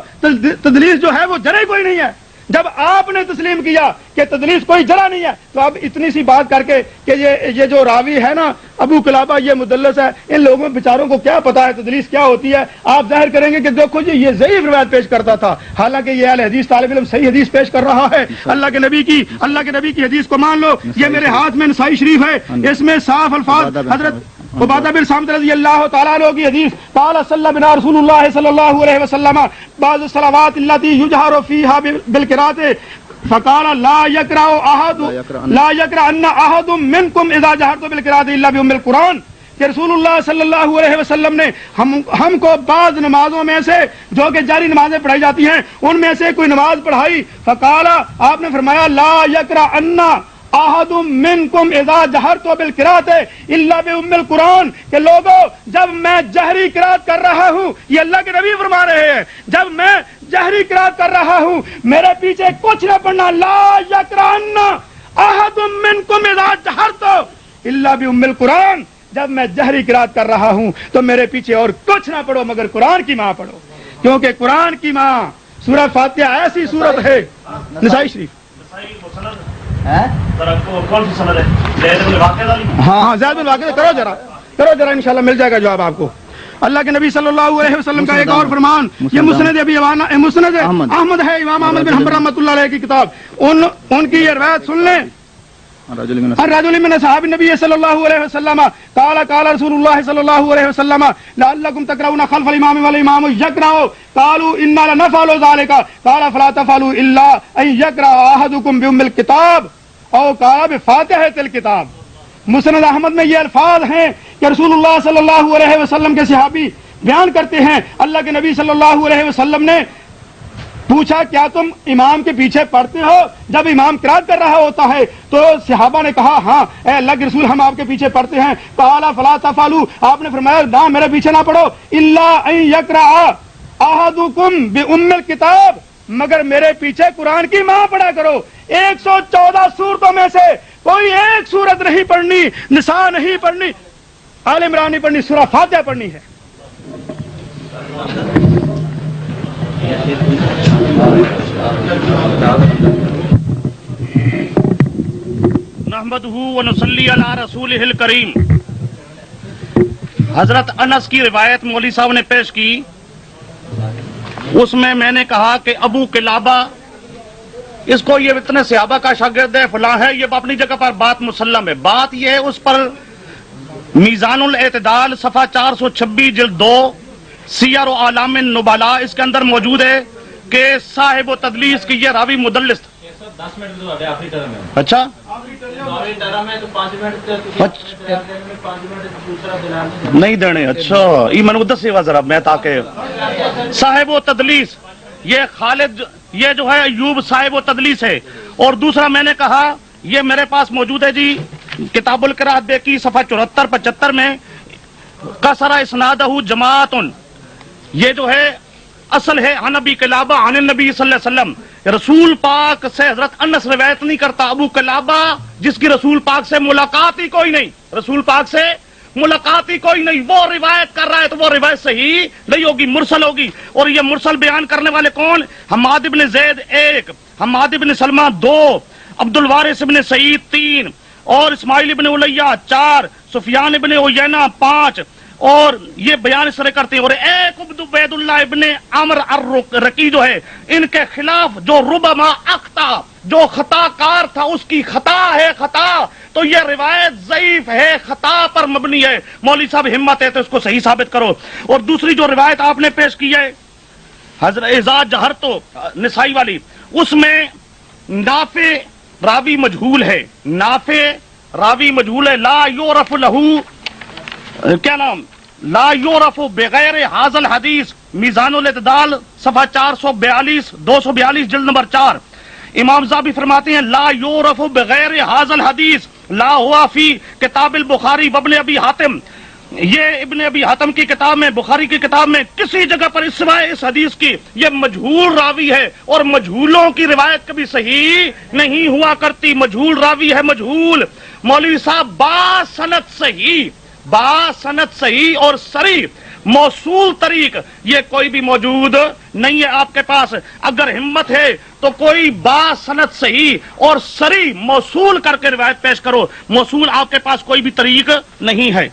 تدلیس جو ہے وہ جرح کوئی نہیں ہے. جب آپ نے تسلیم کیا کہ تدلیس کوئی جرح نہیں ہے تو اب اتنی سی بات کر کے کہ یہ جو راوی ہے نا ابو قلابہ یہ مدلس ہے، ان لوگوں بیچاروں کو کیا پتا ہے تدلیس کیا ہوتی ہے. آپ ظاہر کریں گے کہ دیکھو جی یہ ضعیف روایت پیش کرتا تھا، حالانکہ یہ اہل حدیث طالب علم صحیح حدیث پیش کر رہا ہے. اللہ کے نبی کی حدیث کو مان لو. یہ میرے ہاتھ میں نسائی شریف ہے، اس میں صاف الفاظ حضرت عبادہ بن صامت رضی اللہ تعالیٰ عنہ کی حدیث قال صلی بنا رسول اللہ صلی اللہ علیہ وسلم بعض الصلوات التي يجهر فيها بالقراءة فقال لا يقرأ ان احد منكم اذا جهرت بالقراءة الا بأم القرآن. کہ رسول اللہ صلی اللہ علیہ وسلم نے ہم کو بعض نمازوں میں سے جو کہ جاری نمازیں پڑھائی جاتی ہیں ان میں سے کوئی نماز پڑھائی. فقال آپ نے فرمایا لا يقرأ ان احد منکم اذا جہرت بالقراءۃ الا بام القرآن. کہ لوگوں جب میں جہری قرات کر رہا ہوں، یہ اللہ کے نبی فرما رہے ہیں، جب میں جہری قرات کر رہا ہوں میرے پیچھے کچھ نہ پڑھنا. لا یقرأن احد منکم اذا جہرت الا بام القرآن. جب میں جہری قرات کر رہا ہوں تو میرے پیچھے اور کچھ نہ پڑھو مگر قرآن کی ماں پڑھو، کیونکہ قرآن کی ماں سورہ فاتحہ ایسی سورت ہے. نسائی شریف ہاں زید بن واقع کرو ذرا انشاءاللہ مل جائے گا جواب آپ کو. اللہ کے نبی صلی اللہ علیہ وسلم کا ایک اور فرمان، یہ مسند احمد ہے، امام احمد بن حنبل رحمۃ اللہ علیہ کی کتاب. ان کی یہ روایت سن لیں. الرجل من اصحاب النبي صلى الله عليه وسلم قال رسول الله صلى الله عليه وسلم لعلكم تقرؤون خلف الامام والامام يقرأ قالوا انا لنفعل ذلك قال فلا تفعلوا الا ان يقرأ احدكم بأم الكتاب او قال بفاتحة الكتاب. مسند احمد میں یہ الفاظ ہیں کہ رسول اللہ صلی اللہ علیہ وسلم کے صحابی بیان کرتے ہیں اللہ کے نبی صلی اللہ علیہ وسلم نے پوچھا کیا تم امام کے پیچھے پڑھتے ہو جب امام قرات کر رہا ہوتا ہے؟ تو صحابہ نے کہا ہاں اے اللہ کے رسول ہم آپ کے پیچھے پڑھتے ہیں. قال فلا تفعلوا آپ نے فرمایا نہ میرے پیچھے نہ پڑھو الا ان یقرأ احدکم بام الکتاب مگر میرے پیچھے قرآن کی ماں پڑھا کرو. 114 سورتوں میں سے کوئی ایک سورت نہیں پڑھنی، نساء نہیں پڑھنی، آل عمران نہیں پڑھنی، سورہ فاتحہ پڑھنی ہے. نحمدہ ونصلی علی رسولہ الکریم. حضرت انس کی روایت مولوی صاحب نے پیش کی، اس میں نے کہا کہ ابو قلابہ اس کو یہ اتنے صحابہ کا شاگرد ہے فلاں ہے، یہ اپنی جگہ پر بات مسلم ہے. بات یہ ہے اس پر میزان الاعتدال صفحہ 426 جلد 2 سیر و اعلام النبلاء اس کے اندر موجود ہے کہ صاحب و تدلیس کی یہ راوی مدلس تھا. 10 منٹ آخری ٹرم ہے. اچھا نہیں دینے. اچھا یہ منودت سے ذرا میں تاکہ صاحب و تدلیس یہ خالد یہ جو ہے ایوب صاحب و تدلیس ہے. اور دوسرا میں نے کہا یہ میرے پاس موجود ہے جی کتاب القراءت بے کی صفحہ 74-75 میں کسرا اسنادہ جماعت. یہ جو ہے اصل ہے عن ابی قلابہ عن النبی صلی اللہ علیہ وسلم. رسول پاک سے حضرت انس روایت نہیں کرتا. ابو قلابہ جس کی رسول پاک سے ملاقات ہی کوئی نہیں, رسول پاک سے ملاقات ہی کوئی نہیں, وہ روایت کر رہا ہے تو وہ روایت صحیح نہیں ہوگی, مرسل ہوگی. اور یہ مرسل بیان کرنے والے کون؟ حماد ابن زید 1, حماد ابن سلمہ 2, عبد الوارث ابن سعید 3, اور اسماعیل ابن الیہ 4, سفیان ابن عیینہ 5, اور یہ بیان اس طرح کرتے ہیں. اور ایک عبید اللہ ابن عمر الرقی جو ہے ان کے خلاف جو ربما اخطا, جو خطا کار تھا اس کی خطا ہے خطا, تو یہ روایت ضعیف ہے, خطا پر مبنی ہے. مولوی صاحب ہمت ہے تو اس کو صحیح ثابت کرو. اور دوسری جو روایت آپ نے پیش کی ہے حضرت اذا جہر تو نسائی والی, اس میں نافع راوی مجہول ہے, نافع راوی مجہول ہے. لا یعرف لہو کیا نام, لا یعرف بغیر حاضل حدیث, میزان الاعتدال صفحہ 442 242 جلد نمبر 4. امام زابی فرماتے ہیں لا یعرف بغیر حاضل حدیث لا ہوا فی کتاب البخاری وابن ابی حاتم. یہ ابن ابی حاتم کی کتاب میں, بخاری کی کتاب میں کسی جگہ پر سوائے اس حدیث کی یہ مجہول راوی ہے, اور مجہولوں کی روایت کبھی صحیح نہیں ہوا کرتی. مجہول راوی ہے مجہول. مولوی صاحب با سند صحیح, با سند صحیح اور صریح موصول طریق یہ کوئی بھی موجود نہیں ہے آپ کے پاس. اگر ہمت ہے تو کوئی با سند صحیح اور صریح موصول کر کے روایت پیش کرو. موصول آپ کے پاس کوئی بھی طریق نہیں ہے.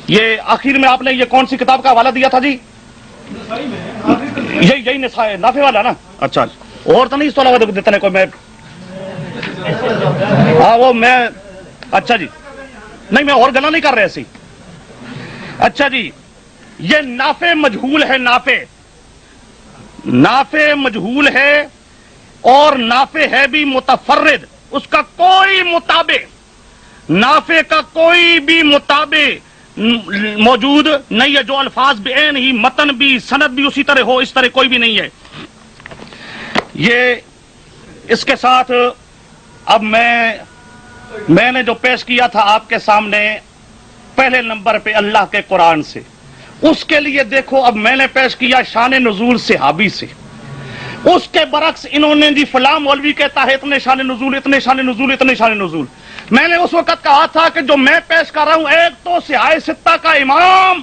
یہ آخر میں آپ نے یہ کون سی کتاب کا حوالہ دیا تھا جی؟ یہی نسائی نافع والا نا. اچھا اور تو نہیں اس طرح دیتا نہیں کوئی, میں ہاں وہ میں اچھا جی نہیں میں اور گلا نہیں کر رہے سی. اچھا جی یہ نافع مجہول ہے, نافع مجہول ہے, اور نافع ہے بھی متفرد, اس کا کوئی مطابق, نافع کا کوئی بھی مطابق موجود نہیں ہے. جو الفاظ بھی عین ہی, متن بھی, سند بھی اسی طرح ہو, اس طرح کوئی بھی نہیں ہے. یہ اس کے ساتھ اب میں نے جو پیش کیا تھا آپ کے سامنے پہلے نمبر پہ اللہ کے قرآن سے, اس کے لیے دیکھو اب میں نے پیش کیا شان نزول صحابی سے. اس کے برعکس انہوں نے جی فلاں مولوی کہتا ہے اتنے شان نزول, اتنے شان نزول, اتنے شان نزول. میں نے اس وقت کہا تھا کہ جو میں پیش کر رہا ہوں ایک تو صحاح ستہ کا امام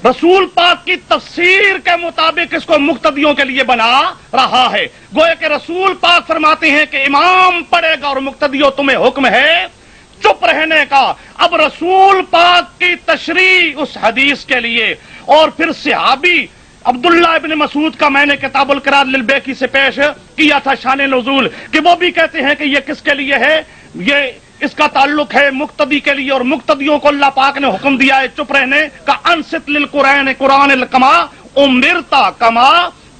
رسول پاک کی تفسیر کے مطابق اس کو مقتدیوں کے لیے بنا رہا ہے. گویا کہ رسول پاک فرماتے ہیں کہ امام پڑھے گا اور مقتدیوں تمہیں حکم ہے چپ رہنے کا. اب رسول پاک کی تشریح اس حدیث کے لیے, اور پھر صحابی عبداللہ ابن مسعود کا میں نے کتاب القراءت للبیکی سے پیش کیا تھا شان نزول, کہ وہ بھی کہتے ہیں کہ یہ کس کے لیے ہے, یہ اس کا تعلق ہے مقتدی کے لیے, اور مقتدیوں کو اللہ پاک نے حکم دیا ہے چپ رہنے کا. انصت للقرآن قرآن کما امرتا, کما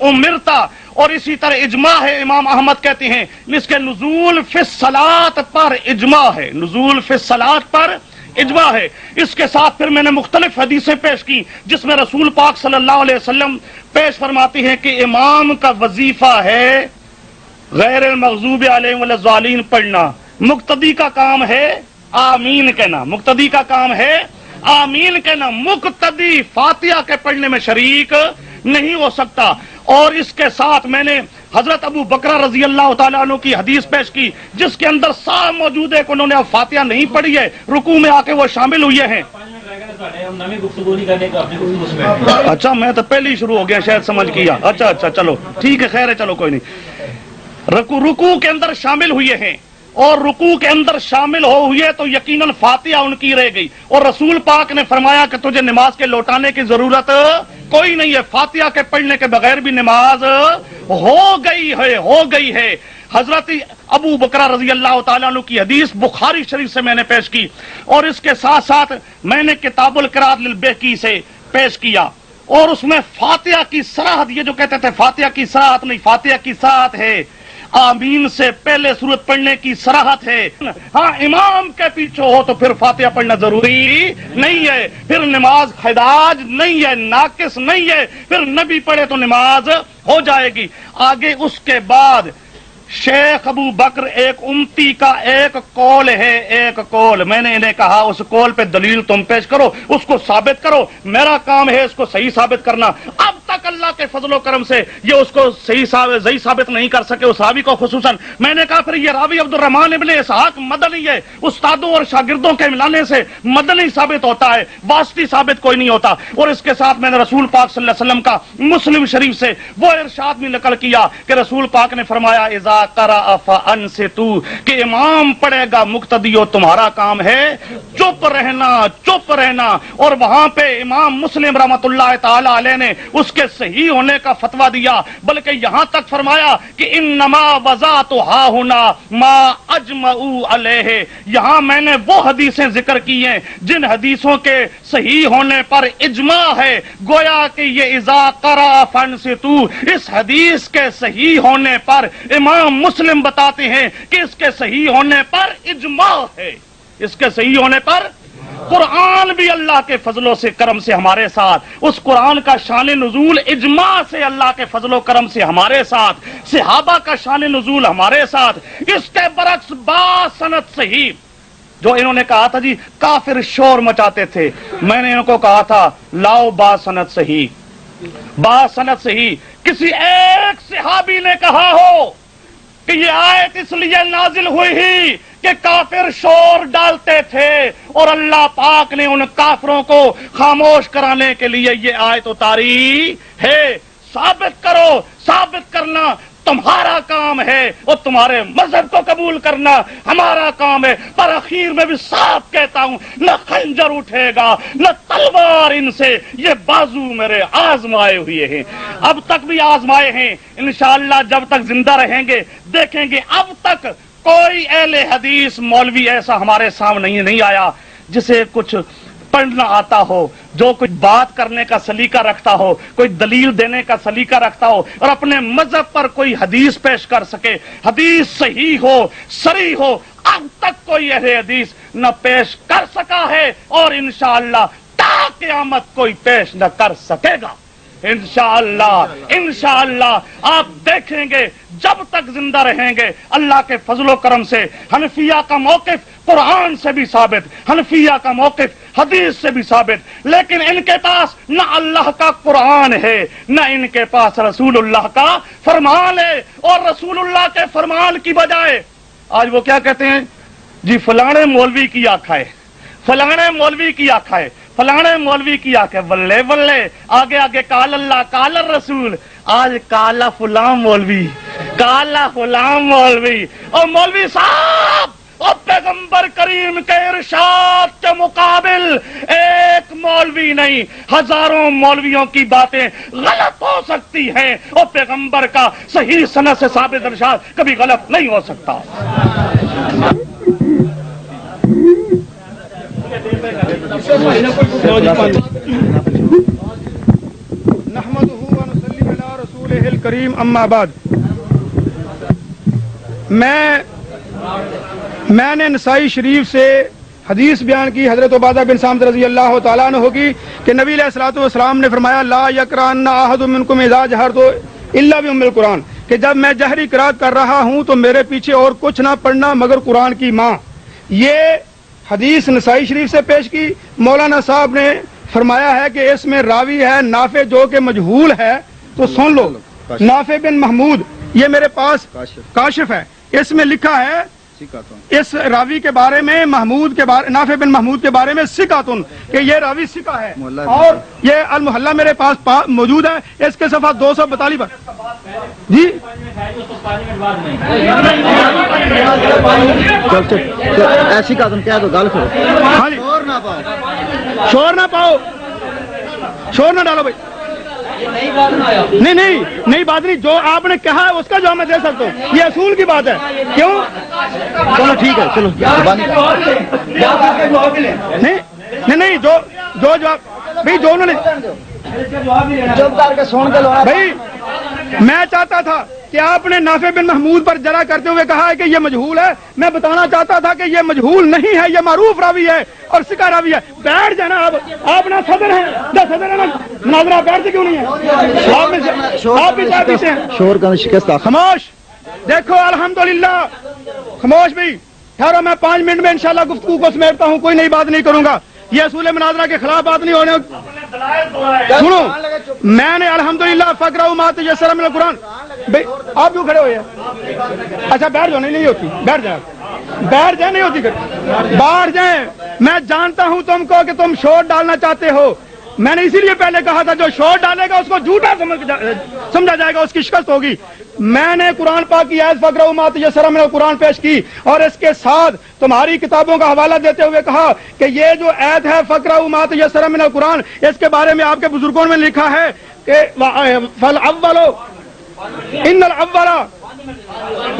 امرتا. اور اسی طرح اجماع ہے, امام احمد کہتے ہیں اس کے نزول فی الصلاۃ پر اجماع ہے, نزول فی الصلاۃ پر اجماع ہے. اس کے ساتھ پھر میں نے مختلف حدیثیں پیش کی جس میں رسول پاک صلی اللہ علیہ وسلم پیش فرماتے ہیں کہ امام کا وظیفہ ہے غیر المغضوب علیہم ولا الضالین پڑھنا, مقتدی کا کام ہے آمین کہنا, مقتدی کا کام ہے آمین کہنا. مقتدی فاتحہ کے پڑھنے میں شریک نہیں ہو سکتا. اور اس کے ساتھ میں نے حضرت ابو بکر رضی اللہ تعالیٰ عنہ کی حدیث پیش کی جس کے اندر صاف موجود ہے کہ انہوں نے اب فاتحہ نہیں پڑھی ہے, رکوع میں آ کے وہ شامل ہوئے ہیں. اچھا میں تو پہلے ہی شروع ہو گیا شاید سمجھ کیا. اچھا چلو ٹھیک ہے, خیر ہے, چلو کوئی نہیں. رکوع کے اندر شامل ہوئے ہیں, اور رکوع کے اندر شامل ہوئے تو یقیناً فاتحہ ان کی رہ گئی, اور رسول پاک نے فرمایا کہ تجھے نماز کے لوٹانے کی ضرورت کوئی نہیں ہے, فاتحہ کے پڑھنے کے بغیر بھی نماز ہو گئی ہے. حضرت ابو بکر رضی اللہ تعالیٰ عنہ کی حدیث بخاری شریف سے میں نے پیش کی, اور اس کے ساتھ ساتھ میں نے کتاب القراءت للبیکی سے پیش کیا, اور اس میں فاتحہ کی صراحت, یہ جو کہتے تھے فاتحہ کی صراحت نہیں, فاتحہ کی صراحت ہے آمین سے پہلے سورت پڑھنے کی صراحت ہے. ہاں امام کے پیچھے ہو تو پھر فاتحہ پڑھنا ضروری نہیں ہے، پھر نماز خداج نہیں ہے، ناقص نہیں ہے، پھر نبی پڑھے تو نماز ہو جائے گی. آگے اس کے بعد شیخ ابو بکر ایک امتی کا ایک قول ہے، ایک قول. میں نے انہیں کہا اس قول پہ دلیل تم پیش کرو، اس کو ثابت کرو. میرا کام ہے اس کو صحیح ثابت کرنا. اب تک اللہ کے فضل و کرم سے یہ اس کو صحیح ثابت نہیں کر سکے، اس راوی کو خصوصاً. میں نے کہا پھر یہ راوی عبد الرحمن ابن اسحاق مدنی ہے، استادوں اور شاگردوں کے ملانے سے مدنی ثابت ہوتا ہے، واسطی ثابت کوئی نہیں ہوتا. اور اس کے ساتھ میں نے رسول پاک صلی اللہ علیہ وسلم کا مسلم شریف سے وہ ارشاد بھی نقل کیا کہ رسول پاک نے فرمایا اذا قرأ فانصتوا، کہ امام پڑھے گا مقتدیو تمہارا کام ہے چپ رہنا، چپ رہنا. اور وہاں پہ امام مسلم رحمۃ اللہ تعالی علیہ نے اس کے صحیح ہونے کا فتویٰ دیا، بلکہ یہاں تک فرمایا کہ انما وضعت ہاہنا ما اجمعوا علیہ، یہاں میں نے وہ حدیثیں ذکر کی ہیں جن حدیثوں کے صحیح ہونے پر اجماع ہے. گویا کہ یہ اذا قرأ فانصتوا اس حدیث کے صحیح ہونے پر امام مسلم بتاتے ہیں کہ اس کے صحیح ہونے پر اجماع ہے. اس کے صحیح ہونے پر قرآن بھی اللہ کے فضل و کرم سے ہمارے ساتھ، اس قرآن کا شان نزول اجماع سے اللہ کے فضل و کرم سے ہمارے ساتھ، صحابہ کا شان نزول ہمارے ساتھ. اس کے برعکس با سند صحیح جو انہوں نے کہا تھا جی کافر شور مچاتے تھے، میں نے ان کو کہا تھا لاؤ با سند صحیح، با سند صحیح. کسی ایک صحابی نے کہا ہو کہ یہ آیت اس لیے نازل ہوئی ہی کہ کافر شور ڈالتے تھے اور اللہ پاک نے ان کافروں کو خاموش کرانے کے لیے یہ آیت اتاری ہے. ثابت کرو. ثابت کرنا تمہارا کام ہے اور تمہارے مذہب کو قبول کرنا ہمارا کام ہے. پر اخیر میں بھی صاف کہتا ہوں نہ خنجر اٹھے گا نہ تلوار ان سے، یہ بازو میرے آزمائے ہوئے ہیں، اب تک بھی آزمائے ہیں. انشاءاللہ جب تک زندہ رہیں گے دیکھیں گے. اب تک کوئی اہل حدیث مولوی ایسا ہمارے سامنے نہیں آیا جسے کچھ پڑھنا آتا ہو، جو کوئی بات کرنے کا سلیقہ رکھتا ہو، کوئی دلیل دینے کا سلیقہ رکھتا ہو اور اپنے مذہب پر کوئی حدیث پیش کر سکے، حدیث صحیح ہو، صریح ہو. اب تک کوئی اہل حدیث نہ پیش کر سکا ہے اور انشاءاللہ تا قیامت کوئی پیش نہ کر سکے گا. انشاءاللہ انشاءاللہ آپ دیکھیں گے جب تک زندہ رہیں گے اللہ کے فضل و کرم سے حنفیہ کا موقف قرآن سے بھی ثابت، حنفیہ کا موقف حدیث سے بھی ثابت. لیکن ان کے پاس نہ اللہ کا قرآن ہے نہ ان کے پاس رسول اللہ کا فرمان ہے. اور رسول اللہ کے فرمان کی بجائے آج وہ کیا کہتے ہیں جی فلانے مولوی کی آنکھ ہے، فلانے مولوی کی آنکھ ہے، فلانے مولوی کی آنکھ ہے. بلے بلے آگے آگے قال اللہ قال الرسول. آج کالا فلاں مولوی، کالا فلاں مولوی. اور مولوی صاحب اور پیغمبر کریم کے ارشاد کے مقابل ایک مولوی نہیں ہزاروں مولویوں کی باتیں غلط ہو سکتی ہیں اور پیغمبر کا صحیح سند سے ثابت ارشاد کبھی غلط نہیں ہو سکتا. نحمدہ ونصلی علی رسولہ الکریم اما بعد. میں نے نسائی شریف سے حدیث بیان کی حضرت عبادہ بن صامت رضی اللہ تعالیٰ عنہ ہوگی کہ نبی علیہ الصلوۃ والسلام نے فرمایا لا یقرأن احد منکم اذا جہرت الا بام القرآن، کہ جب میں جہری قرات کر رہا ہوں تو میرے پیچھے اور کچھ نہ پڑھنا مگر قرآن کی ماں. یہ حدیث نسائی شریف سے پیش کی. مولانا صاحب نے فرمایا ہے کہ اس میں راوی ہے نافع جو کہ مجہول ہے، تو سن لو نافع بن محمود، یہ میرے پاس کاشف ہے، اس میں لکھا ہے اس راوی کے بارے میں محمود کے بارے نافع بن محمود کے بارے میں ثقۃ کہ یہ راوی ثقہ ہے. اور یہ المحلہ میرے پاس موجود ہے، اس کے صفحہ 242 پر. جی ایسی قدم کیا تو گل کرو، ہاں جی شور نہ پاؤ، شور نہ ڈالو بھائی. نہیں نہیں نئی بات نہیں، جو آپ نے کہا ہے اس کا جواب میں دے سکتا ہوں، یہ اصول کی بات ہے. کیوں؟ چلو ٹھیک ہے، چلو نہیں نہیں جو جواب بھائی جو انہوں نے چپ کر کے سن کے لو. بھائی میں چاہتا تھا کیا آپ نے نافع بن محمود پر جرح کرتے ہوئے کہا ہے کہ یہ مجہول ہے؟ میں بتانا چاہتا تھا کہ یہ مجہول نہیں ہے، یہ معروف راوی ہے اور ثقہ راوی ہے۔ بیٹھ جانا آپ نا صدر ہیں، صدر ہے نا مناظرہ، بیٹھتے کیوں نہیں ہیں؟ آپ بھی چاہتے ہیں شور کا شکست خاموش۔ دیکھو الحمدللہ خاموش بھائی، ٹھہرو، میں 5 منٹ میں انشاءاللہ گفتگو کو سمیٹتا ہوں، کوئی نئی بات نہیں کروں گا، یہ اصول مناظرہ کے خلاف بات نہیں ہونے۔ سنو، میں نے الحمدللہ فقرہ ما تیسر من القرآن، آپ کیوں کھڑے ہوئے ہیں؟ اچھا بیٹھ جاؤ، نہیں ہوتی، بیٹھ جائیں، بیٹھ جائیں، نہیں ہوتی، باہر جائیں۔ میں جانتا ہوں تم کو کہ تم شور ڈالنا چاہتے ہو، میں نے اسی لیے پہلے کہا تھا جو شور ڈالے گا اس کو جھوٹا سمجھا جائے گا، اس کی شکست ہوگی۔ میں نے قرآن پاک کی آیت فقرہ ما تیسر من القرآن پیش کی اور اس کے ساتھ تمہاری کتابوں کا حوالہ دیتے ہوئے کہا کہ یہ جو آیت ہے فقرہ ما تیسر من القرآن، اس کے بارے میں آپ کے بزرگوں میں لکھا ہے کہ فالاول ان الاول،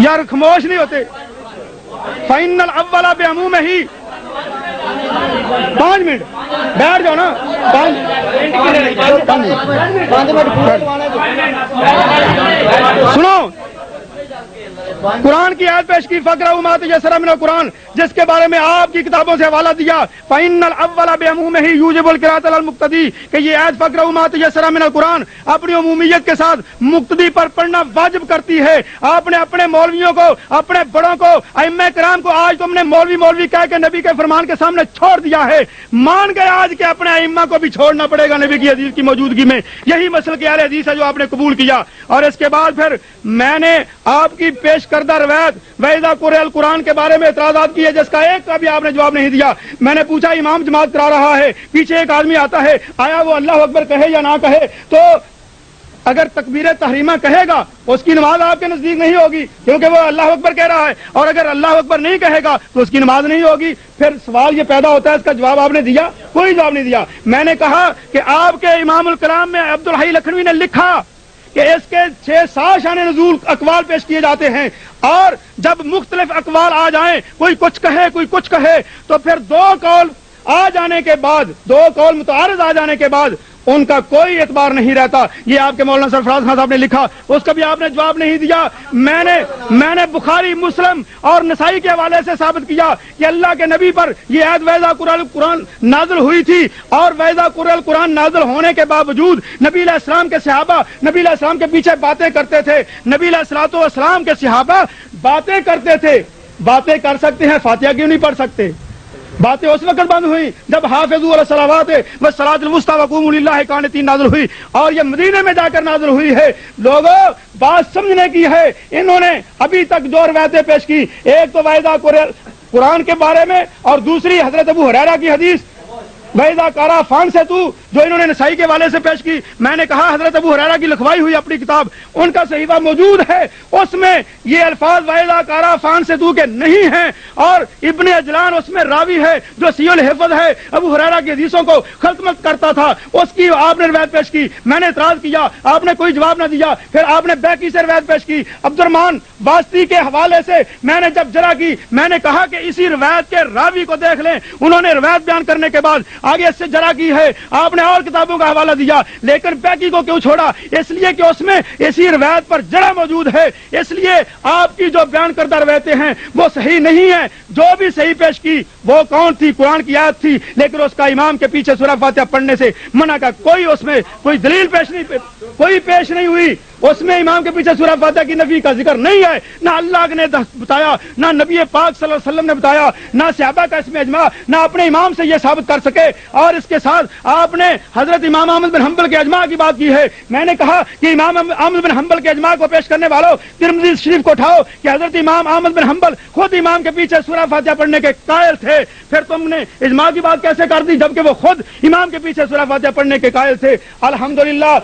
یار خاموش نہیں ہوتے، فإن الاول بعمومہ ہی۔ 5 منٹ بیٹھ جاؤ نا، 5 سنو، قرآن کی آیت پیش کی فقرہ ما تیسر من القرآن، جس کے بارے میں آپ کی کتابوں سے حوالہ دیا فإن الأول بعمومہ یوجب القراءۃ علی المقتدی، کہ یہ آیت فقرہ ما تیسر من القرآن اپنی عمومیت کے ساتھ مقتدی پر پڑھنا واجب کرتی ہے۔ آپ نے اپنے مولویوں کو، اپنے بڑوں کو، ائمہ کرام کو آج تم نے مولوی کہہ کے نبی کے فرمان کے سامنے چھوڑ دیا ہے۔ مان گئے آج کہ اپنے ائمہ کو بھی چھوڑنا پڑے گا نبی کی حدیث کی موجودگی میں، یہی مسلک اہل حدیث ہے جو آپ نے قبول کیا۔ اور اس کے بعد پھر میں نے آپ کی پیش کردہ روایت وَإِذَا قُرِئَ الْقُرْآنَ کے بارے میں اعتراضات کیے، جس کا ایک کا بھی آپ نے جواب نہیں دیا۔ میں نے پوچھا امام جماعت کرا رہا ہے، پیچھے ایک آدمی آتا ہے، آیا وہ اللہ اکبر کہے یا نہ کہے، تو اگر تکبیر تحریمہ کہے گا اس کی نماز آپ کے نزدیک نہیں ہوگی کیونکہ وہ اللہ اکبر کہہ رہا ہے، اور اگر اللہ اکبر نہیں کہے گا تو اس کی نماز نہیں ہوگی۔ پھر سوال یہ پیدا ہوتا ہے، اس کا جواب آپ نے دیا؟ کوئی جواب نہیں دیا۔ میں نے کہا کہ آپ کے امام الکلام میں عبدالحی لکھنوی نے لکھا کہ اس کے 6-7 شان نزول اقوال پیش کیے جاتے ہیں، اور جب مختلف اقوال آ جائیں، کوئی کچھ کہے کوئی کچھ کہے، تو پھر 2 قول آ جانے کے بعد، 2 قول متعارض آ جانے کے بعد ان کا کوئی اعتبار نہیں رہتا۔ یہ آپ کے مولانا سرفراز خان صاحب نے لکھا، اس کا بھی آپ نے جواب نہیں دیا۔ میں نے بخاری، مسلم اور نسائی کے حوالے سے ثابت کیا کہ اللہ کے نبی پر یہ آیت وَإِذَا قُرِئَ الْقُرْآنُ نازل ہوئی تھی، اور وَإِذَا قُرِئَ الْقُرْآنُ نازل ہونے کے باوجود نبی علیہ السلام کے صحابہ نبی علیہ السلام کے پیچھے باتیں کرتے تھے۔ نبی علیہ السلام کے صحابہ باتیں کرتے تھے، باتیں کر سکتے ہیں، فاتحہ کیوں نہیں پڑھ سکتے؟ باتیں اس وقت بند ہوئی جب حافظوا علی الصلوات والصلاۃ الوسطی وقوموا للہ قانتین نازل ہوئی، اور یہ مدینے میں جا کر نازل ہوئی ہے۔ لوگوں بات سمجھنے کی ہے، انہوں نے ابھی تک 2 روایتیں پیش کی، ایک تو وَإِذَا قُرِئَ قرآن کے بارے میں، اور دوسری حضرت ابو ہریرہ کی حدیث وَإِذَا قَرَأَ فَانصِتُوا، جو انہوں نے نسائی کے حوالے سے پیش کی۔ میں نے کہا حضرت ابو ہریرہ کی لکھوائی ہوئی اپنی کتاب، ان کا صحیفہ موجود ہے، اس میں یہ الفاظ وَإِذَا قَرَأَ فَانصِتُوا کے نہیں ہیں، اور ابن اجلان اس میں راوی ہے جو سیء الحفظ ہے، ابو ہریرہ کی حدیثوں کو خلط کرتا تھا، اس کی آپ نے روایت پیش کی۔ میں نے اعتراض کیا، آپ نے کوئی جواب نہ دیا۔ پھر آپ نے بیکی سے روایت پیش کی، عبد الرحمن واسطی کے حوالے سے میں نے جب جرح کی، میں نے کہا کہ اسی روایت کے راوی کو دیکھ لیں، انہوں نے روایت بیان کرنے کے بعد آگے اس سے جرح کی ہے۔ آپ نے اور کتابوں کا حوالہ دیا، لیکن بیکی کو کیوں چھوڑا؟ اس لیے کہ اس میں اسی روایت پر جرح موجود ہے، اس لیے آپ کی جو بیان کردہ روایتیں ہیں وہ صحیح نہیں ہیں۔ جو بھی صحیح پیش کی وہ کون تھی؟ قرآن کی آیت تھی، لیکن اس کا امام کے پیچھے سورہ فاتحہ پڑھنے سے منع کا کوئی اس میں کوئی دلیل پیش نہیں ہوئی۔ اس میں امام کے پیچھے سورہ فاتحہ کی نفی کا ذکر نہیں ہے، نہ اللہ نے بتایا، نہ نبی پاک صلی اللہ علیہ وسلم نے بتایا، نہ صحابہ کا اس میں اجماع، نہ اپنے امام سے یہ ثابت کر سکے۔ اور اس کے ساتھ آپ نے حضرت امام احمد بن حنبل کے اجماع کی بات کی ہے۔ میں نے کہا کہ امام احمد بن حنبل کے اجماع کو پیش کرنے والوں ترمذی شریف کو اٹھاؤ کہ حضرت امام احمد بن حنبل خود امام کے پیچھے سورہ فاتحہ پڑھنے کے قائل تھے۔ پھر تم نے اجماع کی بات کیسے کر دی جبکہ وہ خود امام کے پیچھے سورہ فاتحہ پڑھنے کے قائل تھے؟ الحمدللہ